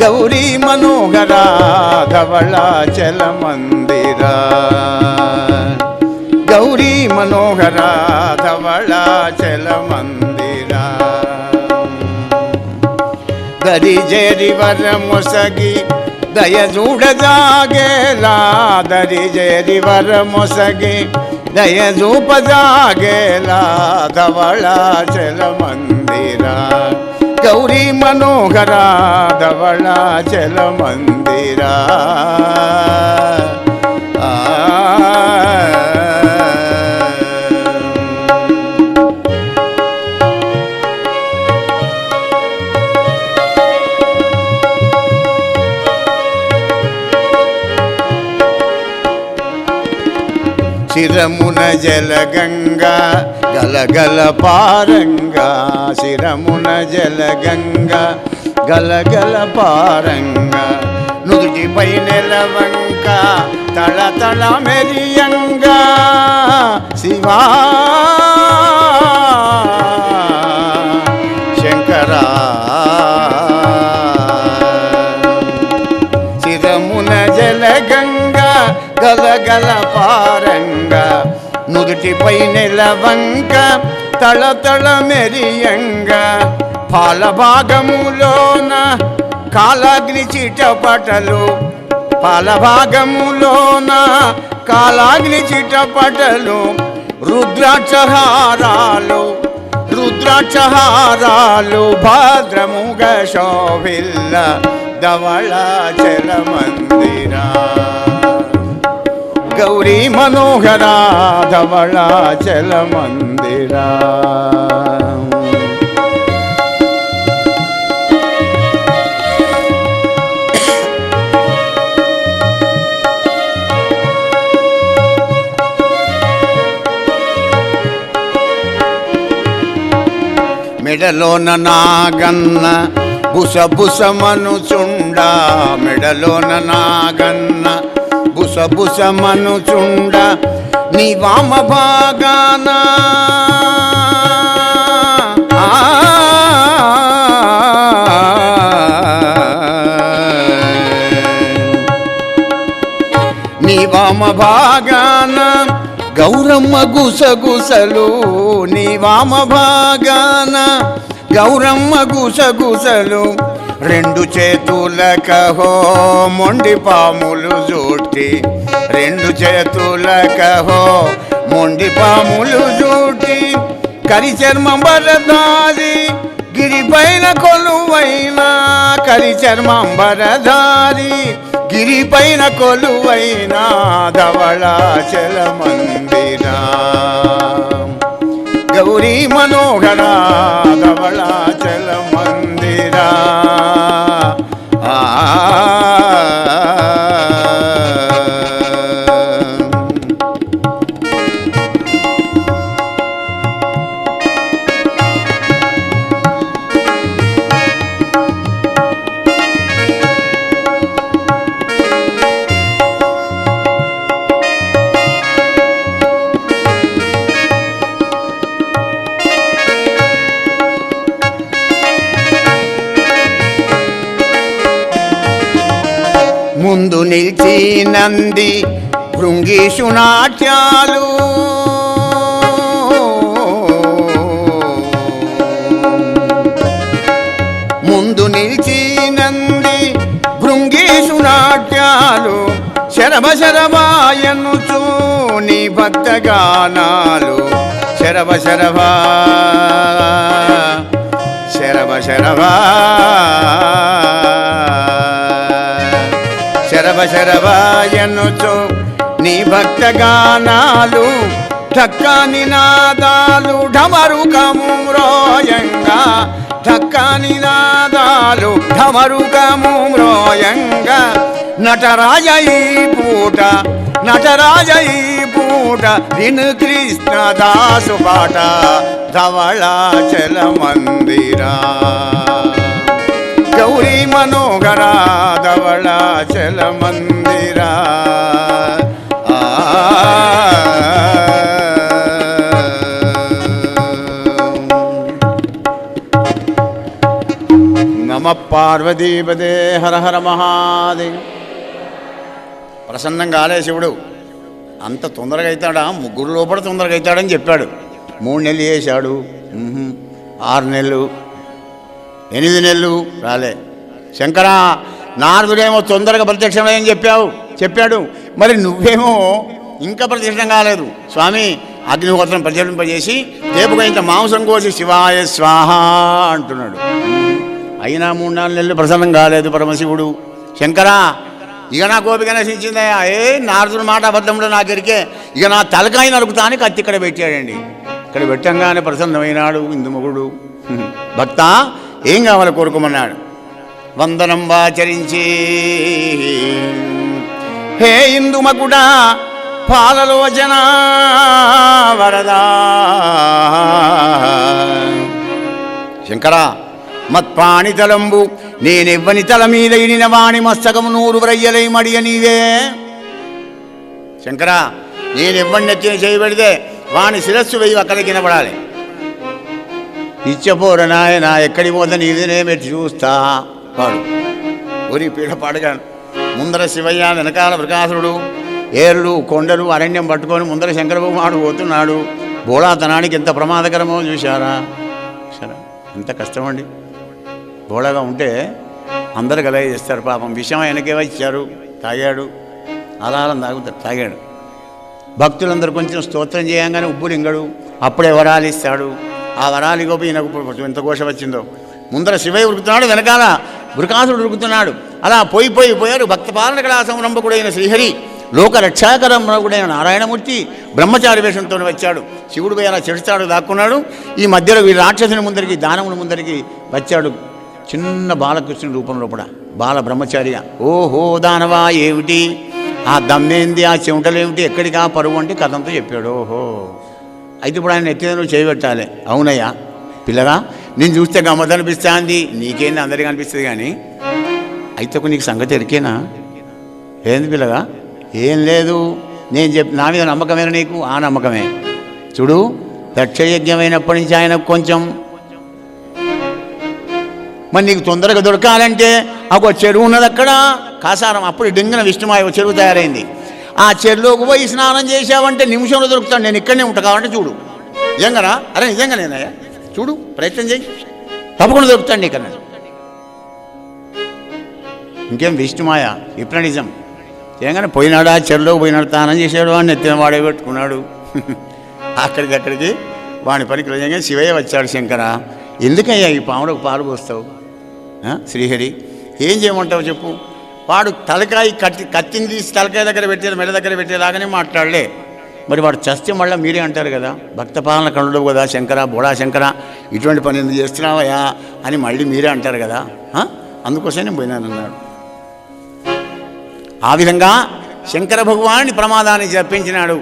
గౌరీ మనోహరా ధవళాచల మందిరా గౌరీ మనోహరా ధవళాచల మందిరా దరి జరి వర మొసగి దయ చూడజాగేలా దరి జరి వర మొసగి దయ చూపజాగేలా ధవళాచల మందిరా గౌరీ మనోహరా ధవళాచల మందిరా. శిరమున జలగంగా గలగల పారంగా శిరమున జలగంగా గలగల పారంగా నుదుటిపై నెలవంక తళతళ మెరియంగా శివా శంకరా శిరమున జలగంగా గలగల పారంగా నుదుటిపై నెలవంక తళతళ మెరియంగా పాలభాగములోన కాలాగ్ని చిటపటలు పాలభాగములోన కాలాగ్ని చిటపటలు రుద్రాక్షహారాలు భద్రముగ శోభిల్ల ధవళాచల మందిరా గౌరీ మనోహరా ధవళాచల మందిరా. మెడలోన నాగన్న బుసబుసమనుచుండ మెడలోన నాగన్న బుసబుసమనుచుండ నీ వామ భాగాన నీ వామ భాగాన గౌరమ్మ గుసగుసలు నీ వామ భాగాన గౌరమ్మ గుసగుసలు రెండు చేతులకహో మొండి పాములు జూటి రెండు చేతులకహో మొండి పాములు జూటి కరిచర్మంబరధారి గిరిపైన కొలువైన కరిచర్మంబరధారి గిరిపైన కొలువైన ధవళాచల మందిరా గౌరీ మనోహరా ధవళాచల మందిరా. ముందు నిలిచి నంది భృంగీషు నాట్యాలు, ముందు నిలిచి నంది భృంగీషు నాట్యాలు, శరభ శరభాయనుచు నీ భక్త గానాలు. శరభ శరభా శరభ శరభా శరభ శరభాయనుచు నీ భక్త గానాలు, ఢక్క నినాదాలు ఢమరుకము మ్రోయంగా, ఢక్క నినాదాలు ఢమరుకము మ్రోయంగా. నటరాజ ఈ పూట, నటరాజ ఈ పూట విను కృష్ణదాసు పాట ధవళాచల మందిరా. గౌరీ మనోహరా ధవళాచల మందిరా. నమ పార్వతీపదే హర హర మహాదేవ్. ప్రసన్నం కాలే శివుడు. అంత తొందరగా అవుతాడా? 3 లోపల తొందరగా అవుతాడని చెప్పాడు. 3 నెలలు చేశాడు, 6 నెలలు, 8 నెలలు రాలే. శంకరా, నారదుడేమో తొందరగా ప్రత్యక్షమని చెప్పాడు. మరి నువ్వేమో ఇంకా ప్రత్యక్షం కాలేదు. స్వామి అగ్నిహోత్రం ప్రజ్వలింపజేసి రేపుగా ఇంత మాంసం కోసి శివాయ స్వాహ అంటున్నాడు. అయినా 3-4 నెలలు ప్రసన్నం కాలేదు పరమశివుడు. శంకరా, ఇక నా కోపిక నశించిందయ్యా. నారదుడు మాట అబద్ధంలో నాకు ఎరికే. ఇక నా తలకాయ నరుకుతా అని కత్తి ఇక్కడ పెట్టాడండి. ఇక్కడ పెట్టంగానే ప్రసన్నమైనాడు ఇందుమగుడు. భక్త, ఏం కావాలి కోరుకోమన్నాడు. వందనం వాచరించి హే ఇందుమకుడా పాలలోచన వరదా. శంకరా, మత్పాణితలంబు నేనెవ్వని తల మీద ఇడిన వాణి మస్తకము 100 వ్రయ్యలై మడియ నీవే. శంకరా, నేనెవ్వని నెత్తిన చేయబడితే వాణి శిరస్సు వెయ్యి అక్కడికి వినపడాలి. ఇచ్చపోర నాయన, ఎక్కడి పోతే నీదినే పెట్టి చూస్తా వాడు. ఊరి పీడ పాడగాను. ముందర శివయ్య, వెనకాల ప్రకాశుడు, ఏర్లు కొండలు అరణ్యం పట్టుకొని ముందర శంకరభూమాడు పోతున్నాడు. బోళాతనానికి ఎంత ప్రమాదకరమో చూశారా? సరే, ఎంత కష్టమండి. బోళగా ఉంటే అందరు గలయ చేస్తారు. పాపం విషయం ఆయనకే ఇచ్చారు, తాగాడు. అలారం తాగుతాడు, తాగాడు. భక్తులందరూ కొంచెం స్తోత్రం చేయంగానే ఉబ్బులింగడు. అప్పుడే వరాలు ఇస్తాడు. ఆ వరాలు గోపి ఈయనకు ఎంత ఘోష వచ్చిందో. ముందర శివయ్య ఉరుకుతున్నాడు, వెనకాల బృకాసుడు ఉరుకుతున్నాడు. అలా పోయారు. భక్త పాలనకళా సంరంభకుడైన శ్రీహరి, లోక రక్షాకరంభకుడైన నారాయణమూర్తి బ్రహ్మచారి వేషంతో వచ్చాడు. శివుడు పోయి అలా చెడుస్తాడు, దాక్కున్నాడు. ఈ మధ్యలో ఈ రాక్షసుని ముందరికి, దానవుని ముందరికి వచ్చాడు. చిన్న బాలకృష్ణుని రూపంలో కూడా బాల బ్రహ్మచారిగా. ఓహో దానవా, ఏమిటి ఆ దమ్మేంది, ఆ చెమటలేమిటి, ఎక్కడికి ఆ పరువు అంటే కథంతో చెప్పాడు. ఓహో, అయితే ఇప్పుడు ఆయన ఎత్తిన నువ్వు చేయబెట్టాలి. అవునయ్యా పిల్లగా, నేను చూస్తే గమ్మత్ అనిపిస్తుంది, నీకేంది అందరికీ అనిపిస్తుంది. కానీ అయితే నీకు సంగతి ఎరికేనా? ఏంది పిల్లగా? ఏం లేదు, నేను నా మీద నమ్మకమేనా నీకు? ఆ నమ్మకమే. చూడు, దక్షయజ్ఞమైనప్పటి నుంచి ఆయనకు కొంచెం, మరి నీకు తొందరగా దొరకాలంటే ఒక చెరువు ఉన్నది అక్కడ, కాసారం. అప్పుడు డింగిన విష్ణుమాయ చెరువు తయారైంది. ఆ చెరువులోకి పోయి స్నానం చేసావంటే నిమిషంలో దొరుకుతాను. నేను ఇక్కడనే ఉంటా కావాలంటే చూడు. నిజంగానా? అరే నిజంగా నేనయ్యా, చూడు, ప్రయత్నం చేయి, తప్పకుండా దొరుకుతాను నీకు అన్నాడు. ఇంకేం విష్ణుమాయ, హిప్నటిజం చేయగానే పోయినాడు. ఆ చెరువులోకి పోయినాడు, స్నానం చేసాడు, వాడిని ఎత్తిన వాడే పెట్టుకున్నాడు. అక్కడికి వాడి పనికి నిజంగా శివయ్య వచ్చాడు. శంకర, ఎందుకయ్యా ఈ పాములకు పాలు పోస్తావు? శ్రీహరి, ఏం చేయమంటావు చెప్పు. వాడు తలకాయ కత్తిని తీసి తలకాయ దగ్గర పెట్టేది, మెడ దగ్గర పెట్టేలాగానే మాట్లాడలే. మరి వాడు చస్తే మళ్ళీ మీరే అంటారు కదా, భక్త పాలన కనుడవు కదా శంకర, బోడా శంకర, ఇటువంటి పని ఎందుకు చేస్తున్నావయ్యా అని మళ్ళీ మీరే అంటారు కదా, అందుకోసమే నేను పోయినాను అన్నాడు. ఆ విధంగా శంకర భగవాన్ని ప్రమాదాన్ని తప్పించినాడు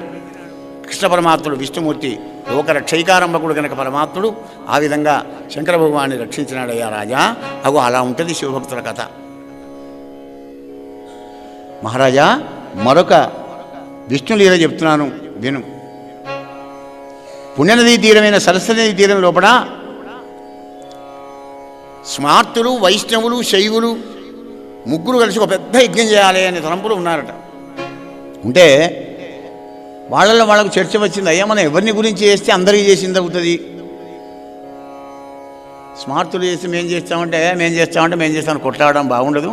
కృష్ణ పరమాత్ముడు, విష్ణుమూర్తి లోకరక్షైకారంభకుడు కనుక పరమాత్ముడు ఆ విధంగా శంకర భగవాన్ని రక్షించినాడయ్యా రాజా. అగో అలా ఉంటుంది శివభక్తుల కథ. మహారాజా, మరొక విష్ణులీల చెప్తున్నాను విను. పుణ్యనదీ తీరమైన సరస్వతి నదీ తీరం లోపల స్మార్తులు, వైష్ణవులు, శైవులు ముగ్గురు కలిసి ఒక పెద్ద యజ్ఞం చేయాలి అనే తలంపులు ఉన్నారట. ఉంటే వాళ్ళలో వాళ్ళకు చర్చ వచ్చింది, అయ్యా మనం ఎవరిని గురించి చేస్తే అందరికీ చేసింది అవుతుంది. స్మార్తులు చేసి మేము చేస్తామంటే కొట్లాడడం బాగుండదు,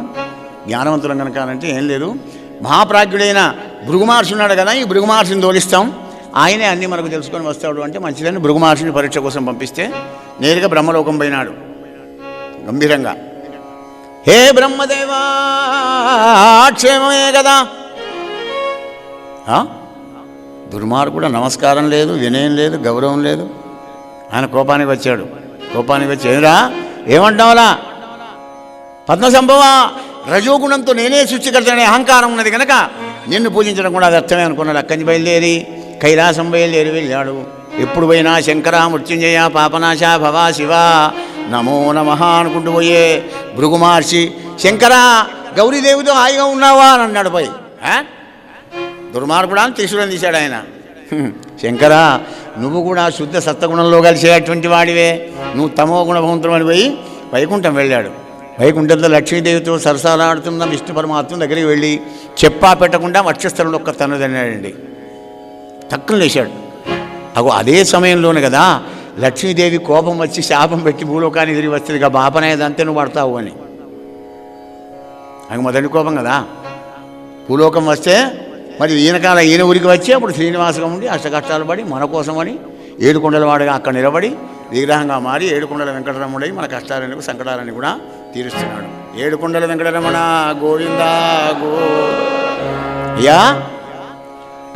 జ్ఞానవంతులం కనుక అంటే ఏం లేదు, మహాప్రాజ్ఞుడైన భృగు మహర్షి ఉన్నాడు కదా, ఈ భృగు మహర్షిని తోలిస్తాం, ఆయనే అన్నీ మనకు తెలుసుకొని వస్తాడు అంటే మంచిదని భృగు మహర్షిని పరీక్ష కోసం పంపిస్తే నేరుగా బ్రహ్మలోకం పోయినాడు గంభీరంగా. హే బ్రహ్మదేవా, క్షేమమే కదా. దుర్మార్గుడు నమస్కారం లేదు, వినయం లేదు, గౌరవం లేదు. ఆయన కోపానికి వచ్చి ఏమిరా ఏమంటావులా, పద్మసంభవ, రజోగుణంతో నేనే సృష్టికర్తనే అహంకారం ఉన్నది కనుక నిన్ను పూజించడం కూడా అది అర్థమే అనుకున్నాడు. అక్కడి బయలుదేరి కైలాసం బయలుదేరి వెళ్ళాడు. ఎప్పుడు పోయినా శంకర, మృత్యుంజయ, పాపనాశ, భవ, శివ, నమో నమః అనుకుంటూ పోయే భృగు మహర్షి, శంకర గౌరీదేవితో హాయిగా ఉన్నావా అని అన్నాడు. పోయి దుర్మార్గుడా అని త్రిశూలం తీశాడు ఆయన. శంకర, నువ్వు కూడా శుద్ధ సత్వగుణంలో కలిసేటువంటి వాడివే, నువ్వు తమో గుణభవంతుడు అని పోయి వైకుంఠం వెళ్ళాడు. వైకుంఠంలో లక్ష్మీదేవితో సరసాలాడుతున్న విష్ణు పరమాత్మ దగ్గరికి వెళ్ళి చెప్పా పెట్టకుండా వక్షస్థలంలో ఒక్క తన్నుదన్నాడండి. తక్కువ లేచాడు. అగో అదే సమయంలోనే కదా లక్ష్మీదేవి కోపం వచ్చి శాపం పెట్టి భూలోకాన్ని తిరిగి వస్తుంది, ఇక బాపనేదంతే నువ్వు పడతావు అని. అది మొదటి కోపం కదా. భూలోకం వస్తే మరి ఈయన ఊరికి వచ్చి అప్పుడు శ్రీనివాసగా ఉండి అష్టకష్టాలు పడి మన కోసమని ఏడుకొండల వాడిగా అక్కడ నిలబడి విగ్రహంగా మారి ఏడుకొండల వెంకటరమణుడై మన కష్టాలని సంకటాలని కూడా తీరుస్తున్నాడు. ఏడుకొండల వెంకటరమణ గోవిందా గో. అయ్యా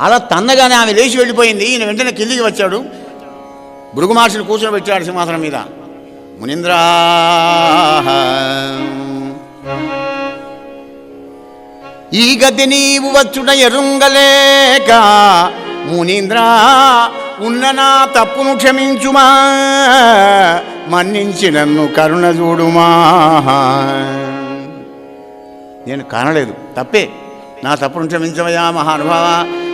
అలా తన్నగానే ఆమె లేచి వెళ్ళిపోయింది. ఈయన వెంటనే కిందికి వచ్చాడు. భృగు మహర్షిని కూర్చొని పెట్టాడు సింహాసనం మీద. మునీంద్రా, ఈ గతి నీవు వచ్చుట ఎరుంగలేక, మునీంద్రా ఉన్న నా తప్పును క్షమించుమా, మన్నించి నన్ను కరుణ చూడుమా. నేను కానలేదు, తప్పే, నా తప్పును క్షమించవయ్యా మహానుభావ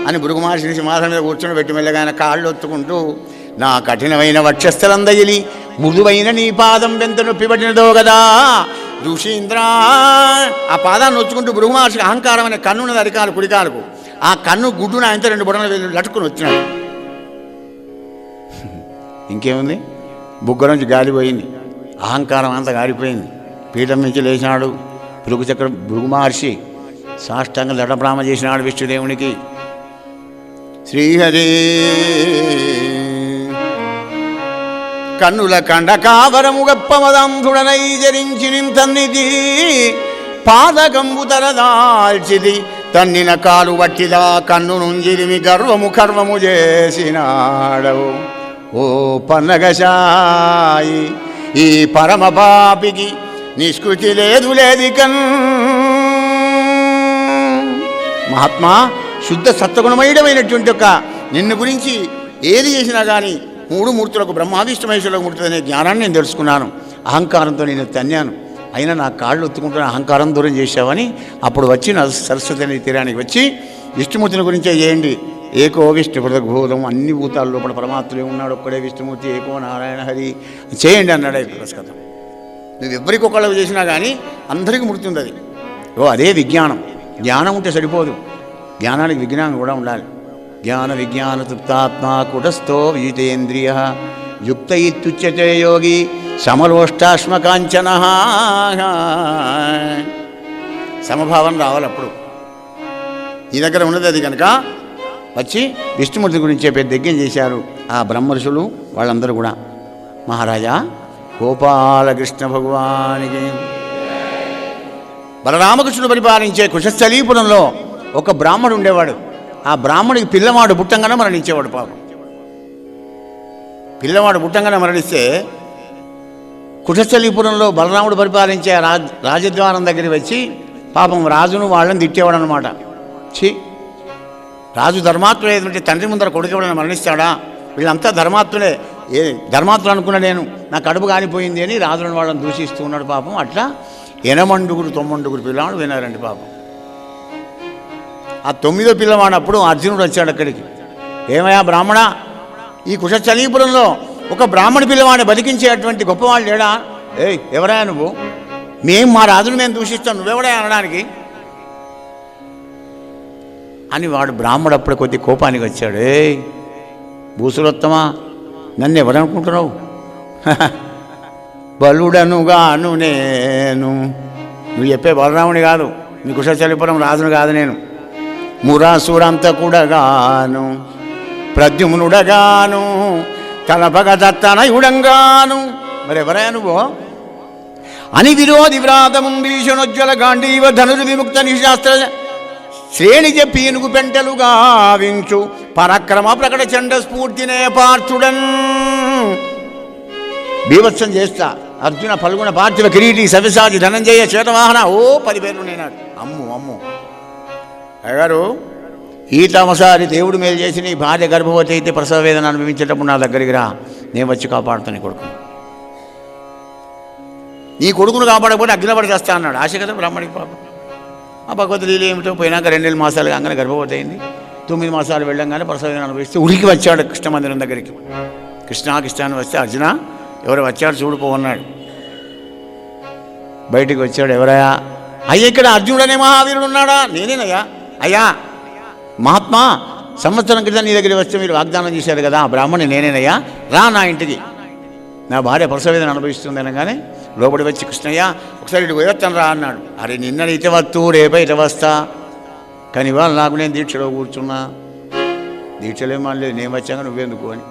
అని భృగు మహర్షిని సింహాసనం మీద కూర్చొని పెట్టి మెల్లగా ఆయన కాళ్ళు ఒత్తుకుంటూ, నా కఠినమైన వక్షస్థలం దగిలి మృదువైన నీ పాదం ఎంత నొప్పిపట్టినదో కదా ఋషీంద్ర. ఆ పాదాన్ని నొచ్చుకుంటూ భృగు మహర్షికి అహంకారం అనే కన్నున్నది అరికాలు కుడికాలకు. ఆ కన్ను గుడ్డున ఆయనతో 2 బొడలు వెళ్ళి లట్టుకుని వచ్చినాడు. ఇంకేముంది, బుగ్గ నుంచి గాలిపోయింది, అహంకారం అంతా గాలిపోయింది. పీఠం నుంచి లేచినాడు భృగు మహర్షి. సాష్టాంగ దడప్రామ చేసినాడు విష్ణుదేవునికి. శ్రీహరి కన్నుల కండ కావరము గప్పమదంధుడనై జరించి నింతన్నిది, పాదకంబు తరదాల్చిది తన్నిన కాలు వట్టిదా, కన్ను నుంజిరిమి కర్వము చేసినాడవు. ఓ పన్నగశాయి, ఈ పరమ పాపికి నిష్కృతి లేదు కన్. మహాత్మా, శుద్ధ సత్వగుణమయుడమైనటువంటి ఒక నిన్ను గురించి ఏది చేసినా కానీ 3 మూర్తులకు బ్రహ్మ విష్ణు మహేశ్వరులకు ముడుతుందనే జ్ఞానాన్ని నేను తెలుసుకున్నాను. అహంకారంతో నేను తన్నాను, అయినా నా కాళ్ళు ఒత్తుకుంటున్న అహంకారం దూరం చేశావని అప్పుడు వచ్చి నా సరస్వతి నదీ తీరానికి వచ్చి విష్ణుమూర్తిని గురించే చేయండి. ఏకో విష్ణు పృథగ్భూతం, అన్ని భూతాల లోపల పరమాత్ముడే ఉన్నాడు, ఒక్కడే విష్ణుమూర్తి, ఏకో నారాయణ హరి చేయండి అన్నాడు పురస్కథం. నువ్వు ఎవరికొకళ్ళు చేసినా కానీ అందరికీ ముడుతుంది అది. అదే విజ్ఞానం. జ్ఞానం ఉంటే సరిపోదు, జ్ఞానానికి విజ్ఞానం కూడా ఉండాలి. జ్ఞాన విజ్ఞాన తృప్తాత్మా కుటస్థో విజితేంద్రియ యుక్త ఇత్యుచ్యతే యోగి సమలోష్టాశ్మకాంచన. సమభావం రావాలి. అప్పుడు ఈ దగ్గర ఉన్నది అది కనుక వచ్చి విష్ణుమూర్తి గురించి చెప్పే యజ్ఞం చేశారు ఆ బ్రహ్మర్షులు వాళ్ళందరూ కూడా. మహారాజా, గోపాలకృష్ణ భగవానికి. బలరామకృష్ణుడు పరిపాలించే కుశస్థలీపురంలో ఒక బ్రాహ్మడు ఉండేవాడు. ఆ బ్రాహ్మడికి పిల్లవాడు పుట్టంగానే మరణించేవాడు పాపం. పిల్లవాడు పుట్టంగానే మరణిస్తే కుశస్థలీపురంలో బలరాముడు పరిపాలించే రాజద్వారం దగ్గరికి వచ్చి పాపం రాజును వాళ్ళని తిట్టేవాడు అనమాట. రాజు ధర్మాత్ముడు ఏదంటే తండ్రి ముందర కొడుకు ఎవడన్నా మరణిస్తాడా, వీళ్ళంతా ధర్మాత్ములే, ధర్మాత్ములు అనుకున్నా నేను, నా కడుపు కానిపోయింది అని రాజులను వాళ్ళని దూషిస్తూ ఉన్నాడు పాపం. అట్లా 89 పిల్లవాడు వినారండి పాపం. ఆ 9వ పిల్లవాడప్పుడు అర్జునుడు వచ్చాడు అక్కడికి. ఏమయ్యా బ్రాహ్మణ, ఈ కుశస్థలీపురంలో ఒక బ్రాహ్మణ పిల్లవాడిని బతికించేటువంటి గొప్పవాళ్ళు లేడా? ఎవరా నువ్వు? మా రాజును మేము దూషిస్తాం, నువ్వెవడా అనడానికి అని వాడు బ్రాహ్మడు అప్పుడు కొద్ది కోపానికి వచ్చాడు. భూసులోత్తమా, నన్ను ఎవరనుకుంటున్నావు? బలుడనుగాను నేను, నువ్వు చెప్పే బలరాముని కాదు, మీ కుశస్థలీపురం రాజును కాదు నేను. మురాసురంతకుడగాను, ప్రద్యుమ్నుడగాను, తలపగతనయుడంగాను, మరి ఎవరయ్యా నువ్వు? అని విరోధి వ్రాతముండీషణోజ్వల గాంధీవ ధనురు విముక్త నిశాస్త్ర శ్రేణి చెప్పి ఏనుగు పెంటలుగా వించు పరాక్రమ ప్రకట చండ స్ఫూర్తినే పార్థుడన్. బీభత్సం చేస్తా అర్జున ఫల్గుణ పార్థివ కిరీటి సవిసాది ధనంజయ చేతవాహన, 10 పేర్లు నేనాడు. అమ్ము అయ్యగారు, ఈ తమసారి దేవుడు మేలు చేసి నీ భార్య గర్భవతి అయితే ప్రసవ వేదన అనుభవించేటప్పుడు నా దగ్గరికి రా, నేను వచ్చి కాపాడుతాను నీ కొడుకును. నీ కొడుకును కాపాడకపోతే అగ్నిపడి చేస్తా అన్నాడు. ఆశ కదా బ్రాహ్మడికి పాపం. ఆ భగవతి లీల ఏమిటో, పోయినాక 2 మాసాలు కాగానే గర్భవతి అయింది. 9 మాసాలు వెళ్ళంగానే ప్రసవ వేదన అనుభవిస్తే ఉరికి వచ్చాడు కృష్ణ మందిరం దగ్గరికి. కృష్ణ అని వస్తే, అర్జున ఎవరు వచ్చాడు చూడుకో అన్నాడు. బయటికి వచ్చాడు. ఎవరయ్యా? అయ్యా ఇక్కడ అర్జునుడు అనే మహావీరుడు ఉన్నాడా? నేనేనయ్యా. అయ్యా మహాత్మా, సంవత్సరం క్రితం నీ దగ్గర వస్తే మీరు వాగ్దానం చేశారు కదా, బ్రాహ్మణి నేనేనయ్యా, రా నా ఇంటికి, నా భార్య ప్రసవేదన అనుభవిస్తుంది అనగానే లోపలి వచ్చి, కృష్ణయ్య ఒకసారి ఇటు పోయొచ్చాను రా అన్నాడు. అరే నిన్న ఇటు వస్తూ రేపై ఇటు వస్తా, కానీ ఇవాళ నాకు నేను దీక్షలో కూర్చున్నా, దీక్షలేమనలేదు, నేను వచ్చాక నువ్వెందుకు అని.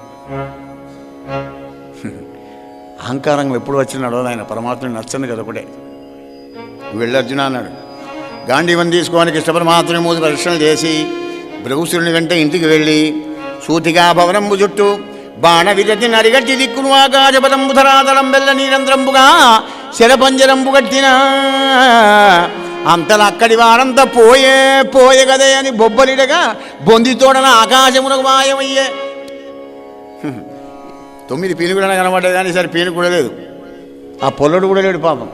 అహంకారంగా ఎప్పుడు వచ్చినాడో ఆయన పరమాత్మని నచ్చంది కదా ఒకటే. వెళ్ళి అర్జున అన్నాడు. గాంధీవని తీసుకోని కృష్ణ పరమాత్మని 3 ప్రదక్షిణలు చేసి భృగుసురుని వెంట ఇంటికి వెళ్ళి సూతిగా భవనంబు చుట్టూ బాణ విరతి నరిగట్టి దిక్కును ఆకాశపదంబు ధరాతలం బెల్ల నీరంధ్రంబుగా శరపంజరంబు కట్టిన అంతలా అక్కడి వారంతా పోయే గదే అని బొబ్బలిడగా బొందితోడన ఆకాశమునకు మాయమయ్యే. 9 పీనుగులన కనబడ్డది కానీ సరే పీనుగు కూడా లేదు, ఆ పొల్లడు కూడా లేడు పాపం.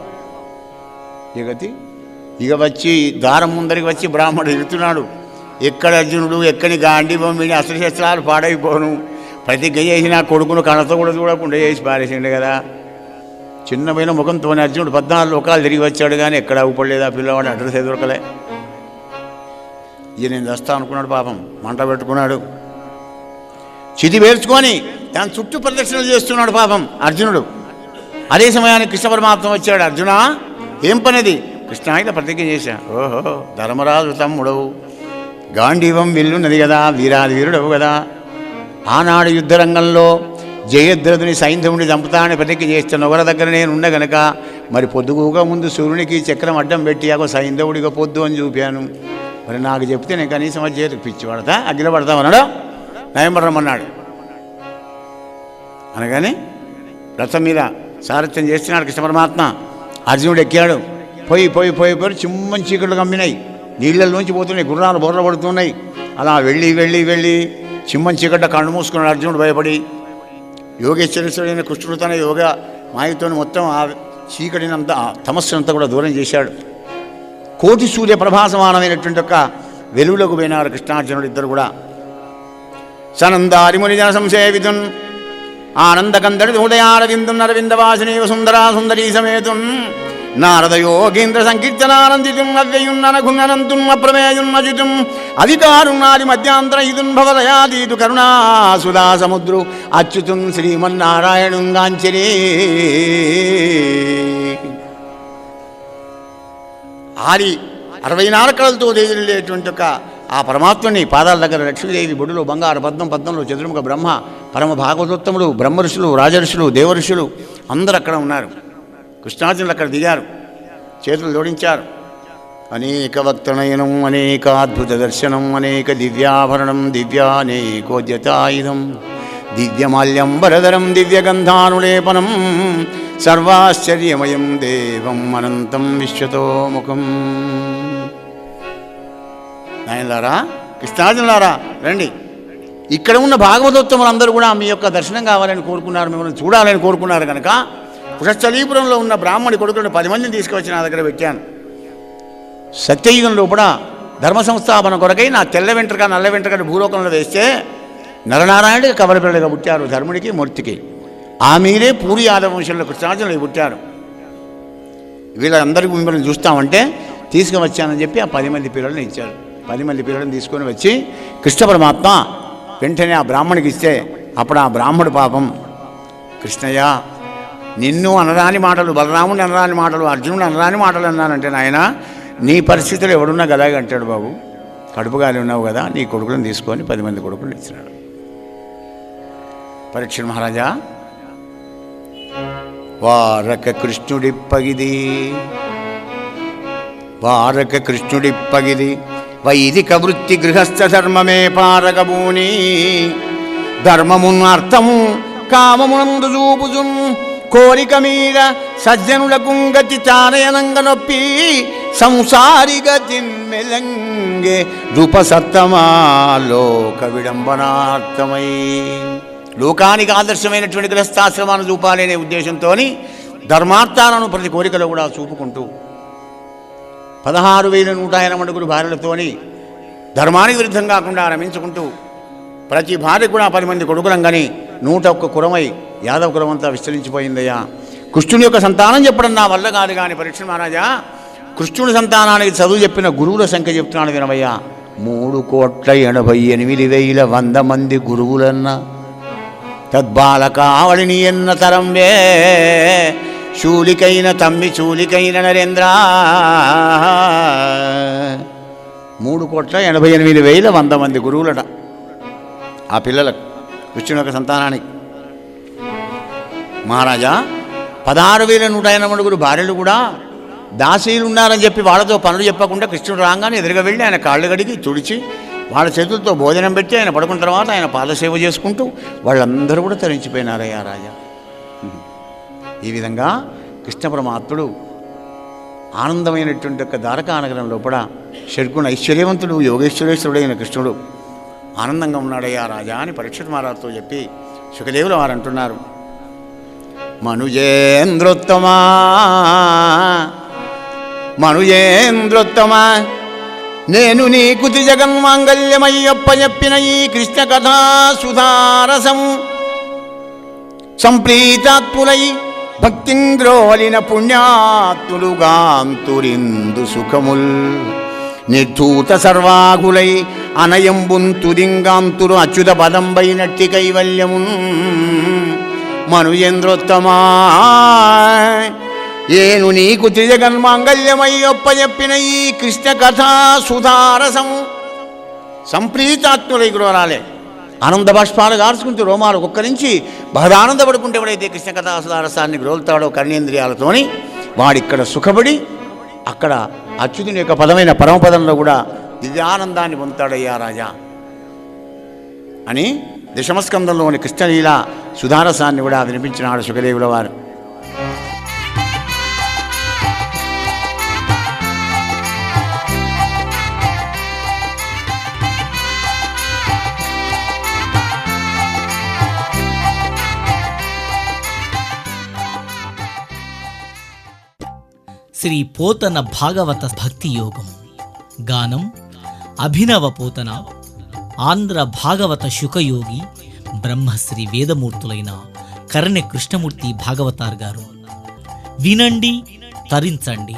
ఇక వచ్చి దారం ముందరికి వచ్చి బ్రాహ్మణుడు తిరుగుతున్నాడు. ఎక్కడ అర్జునుడు, ఎక్కడి గాంధీవం, వీడి అస్త్రశస్త్రాలు పాడైపోను, ప్రతిజ్ఞ చేసి నా కొడుకును కణతో కూడా చూడకుండా చేసి పారేసిండే కదా. చిన్నమైన ముఖంతోనే అర్జునుడు 14 లోకాలు తిరిగి వచ్చాడు కానీ ఎక్కడ ఊపడలేదు. ఆ పిల్లవాడు అడ్రస్ దొరకలే. ఇక నేను వస్తా అనుకున్నాడు పాపం, మంట పెట్టుకున్నాడు. చితి పేర్చుకొని దాని చుట్టూ ప్రదక్షిణలు చేస్తున్నాడు పాపం అర్జునుడు. అదే సమయానికి కృష్ణ పరమాత్మ వచ్చాడు. అర్జున ఏం పనిది? కృష్ణ ఇలా ప్రతిజ్ఞ చేశా. ఓహో ధర్మరాజు తమ్ముడవు, గాంధీవం విల్లున్నది కదా, వీరాది వీరుడవు కదా, ఆనాడు యుద్ధరంగంలో జయద్రథుని సైంధవుని చంపుతానని ప్రతిజ్ఞ చేస్తున్న ఒకరి దగ్గర నేను ఉన్న గనక మరి పొద్దుగుగా ముందు సూర్యునికి చక్రం అడ్డం పెట్టి అగో సైంధవుడిగా పొద్దు అని చూపాను. మరి నాకు చెప్తే నేను కనీసం అది చేతికి పిచ్చి పడతా, అగ్గిలో పడతామన్నాడు. నయం పడమన్నాడు. అనగానే రథం మీద సారథ్యం చేస్తున్నాడు కృష్ణ పరమాత్మ. అర్జునుడు ఎక్కాడు. పోయి చిమ్మని చీకట్లు కమ్మినాయి, నీళ్ళల్లోంచి పోతున్నాయి, గుర్రాలు బొర్ర పడుతున్నాయి. అలా వెళ్ళి చిమ్మని చీకట్ల కళ్ళు మూసుకున్నాడు అర్జునుడు భయపడి. యోగేశ్వరేశ్వరుడైన కృష్ణుడు తన యోగ మాయతో మొత్తం ఆ చీకటినంతా తమస్సునంతా కూడా దూరం చేశాడు. కోటి సూర్య ప్రభాసమానమైనటువంటి ఒక వెలుగులకు పోయినారు కృష్ణార్జునుడు ఇద్దరు కూడా. సనందారిముని జన సంసేవితున్ ఆనందకందడి ఉదయారవిందున్ అరవిందవాసినీవ సుందరా సుందరీ సమేతున్ నారద యోగేంద్ర సంకీర్తనానందితుం అవ్యయున్ననగుణనంతుం అప్రమేయున్నజితుం అధికారున్నాది మధ్యాంతర ఇదున్ భవదయాదీతు కరుణా సుధా సముద్రు అచ్యుతుం శ్రీమన్నారాయణుం గాంచరే. ఆరి 64 కళలతో దేవిలేటువంటి ఒక ఆ పరమాత్మని పాదాల దగ్గర లక్ష్మీదేవి, బొడులో బంగారు పద్మం, పద్మంలో చతుర్ముఖ బ్రహ్మ, పరమ భాగవతోత్తముడు, బ్రహ్మఋషులు, రాజర్షులు, దేవఋషులు అందరూ అక్కడ ఉన్నారు. కృష్ణార్జునులు అక్కడ దిగారు, చేతులు జోడించారు. అనేక వక్తనయనం అనేకాద్భుత దర్శనం అనేక దివ్యాభరణం దివ్యానేకోద్యతాయుధం దివ్యమాల్యం వరదరం దివ్యగంధానులేపనం సర్వాశ్చర్యమయం దేవం అనంతం విశ్వతోముఖం. నాయనలారా, కృష్ణార్జునులారా రండి. ఇక్కడ ఉన్న భాగవతోత్తములందరూ కూడా మీ యొక్క దర్శనం కావాలని కోరుకున్నారు, మిమ్మల్ని చూడాలని కోరుకున్నారు కనుక కుశస్థలీపురంలో ఉన్న బ్రాహ్మణి కొడుకులను 10 మందిని తీసుకువచ్చి నా దగ్గర పెట్టాను. సత్యయుగంలో కూడా ధర్మ సంస్థాపన కొరకై నా తెల్ల వెంట్రుక నల్ల వెంట్రుకని భూలోకంలో వేస్తే నరనారాయణుడికి కవలపిల్లగా పుట్టారు, ధర్ముడికి మూర్తికి. ఆ మీరే పూరి యాదవ వంశంలో కృష్ణార్జునుడికి పుట్టారు. వీళ్ళందరికీ మిమ్మల్ని చూస్తామంటే తీసుకువచ్చానని చెప్పి ఆ 10 మంది పిల్లల్ని ఇచ్చారు. 10 మంది పిల్లల్ని తీసుకొని వచ్చి కృష్ణ పరమాత్మ వెంటనే ఆ బ్రాహ్మణికి ఇస్తే అప్పుడు ఆ బ్రాహ్మడు పాపం, కృష్ణయ్య నిన్ను అనరాని మాటలు, బలరాముని అనరాని మాటలు, అర్జునుడు అనరాని మాటలు అన్నానంటే నాయన నీ పరిస్థితులు ఎవడున్నా గలాగే అంటాడు బాబు, కడుపుగాలి ఉన్నావు కదా, నీ కొడుకులను తీసుకొని 10 మంది కొడుకులు ఇచ్చినాడు. పరీక్ష మహారాజా వారక కృష్ణుడిప్పగిది వారక కృష్ణుడిప్పగిది వైదిక వృత్తి గృహస్థ ధర్మమే పారకబూని ధర్మమున్ అర్థము కామమునందు చూపుజున్ కోరిక మీద సజ్జనులకు గతి చానయనంగ నొప్పి సంసారి గతిన్మెలంగే రూపసత్తమా లోక విడంబనార్థమై. లోకానికి ఆదర్శమైనటువంటి గృహస్థాశ్రమాన్ని చూపాలనే ఉద్దేశంతో ధర్మార్థాలను ప్రతి కోరికలో కూడా చూపుకుంటూ 16,180 భార్యలతోని ధర్మానికి విరుద్ధం కాకుండా రమించుకుంటూ ప్రతి భార్య కూడా 10 మంది కొడుకులంగాని 101 కురమై యాదవ కురమంతా విస్తరించిపోయిందయ్యా. కృష్ణుని యొక్క సంతానం చెప్పడం నా వల్ల కాదు కానీ పరీక్ష మహారాజా, కృష్ణుని సంతానానికి చదువు చెప్పిన గురువుల సంఖ్య చెప్తున్నాను వినవయ్యా. 3,88,100 మంది గురువులన్న తద్బాలకావళిని ఎన్న తరంవే శూలికైన తమ్మి చూలికైన నరేంద్ర. 3,88,100 మంది గురువులట ఆ పిల్లలకు, కృష్ణుని యొక్క సంతానానికి. మహారాజా 16,180 భార్యలు కూడా దాసీలు ఉన్నారని చెప్పి వాళ్ళతో పనులు చెప్పకుండా కృష్ణుడు రాగానే ఎదురుగా వెళ్ళి ఆయన కాళ్ళు కడిగి తుడిచి వాళ్ళ చేతులతో భోజనం పెట్టి ఆయన పడుకున్న తర్వాత ఆయన పాదసేవ చేసుకుంటూ వాళ్ళందరూ కూడా తరించిపోయినారయ్యా రాజా. ఈ విధంగా కృష్ణ పరమాత్ముడు ఆనందమైనటువంటి యొక్క ద్వారకానగరంలో కూడా షడ్గుణ ఐశ్వర్యవంతుడు యోగేశ్వరేశ్వరుడైన కృష్ణుడు ఆనందంగా ఉన్నాడయ్యా రాజా అని పరీక్షిత్ మహారాజుతో చెప్పి శుకదేవులు వారు అంటున్నారు. మనుజేంద్రోత్తమా మనుజేంద్రోత్తమా నేను నీకు జగన్మాంగల్యమయ్యప్ప చెప్పిన ఈ కృష్ణ కథా సుధారసము సంప్రీతాత్ములై భక్తింద్రోలిన పుణ్యాత్ములుగాంతురిందు సుఖముల్ నిర్ధూత సర్వాగులై అనయంబుంతురింగాంతురు అచ్యుత పదంబైనట్టి కైవల్యమున్. మనుజేంద్రోత్తమా ఏను నీకు త్రిజగన్మాంగల్యమయ్యొప్ప చెప్పిన ఈ కృష్ణ కథా సుధారసము సంప్రీతాత్ములై గురవరాలే ఆనంద బాష్పాలు గార్చుకుంటూ రోమాలు కుక్కరించి బహదానందపడుకుంటే ఎవడైతే కృష్ణ కథా సుధారసాన్ని గ్రోల్తాడో కర్ణేంద్రియాలతోని వాడిక్కడ సుఖపడి అక్కడ అచ్యుతుని యొక్క పదమైన పరమపదంలో కూడా దివ్యానందాన్ని పొందుతాడయ్యా రాజా అని దశమస్కందంలోని కృష్ణలీల సుధారసాన్ని కూడా వినిపించినాడు శుకదేవుల వారు. శ్రీ పోతన భాగవత భక్తి యోగం గానం అభినవ పోతన ఆంధ్ర భాగవత శుకయోగి బ్రహ్మశ్రీ వేదమూర్తులైన కరణ్య కృష్ణమూర్తి భాగవతార్ గారు. వినండి, తరించండి.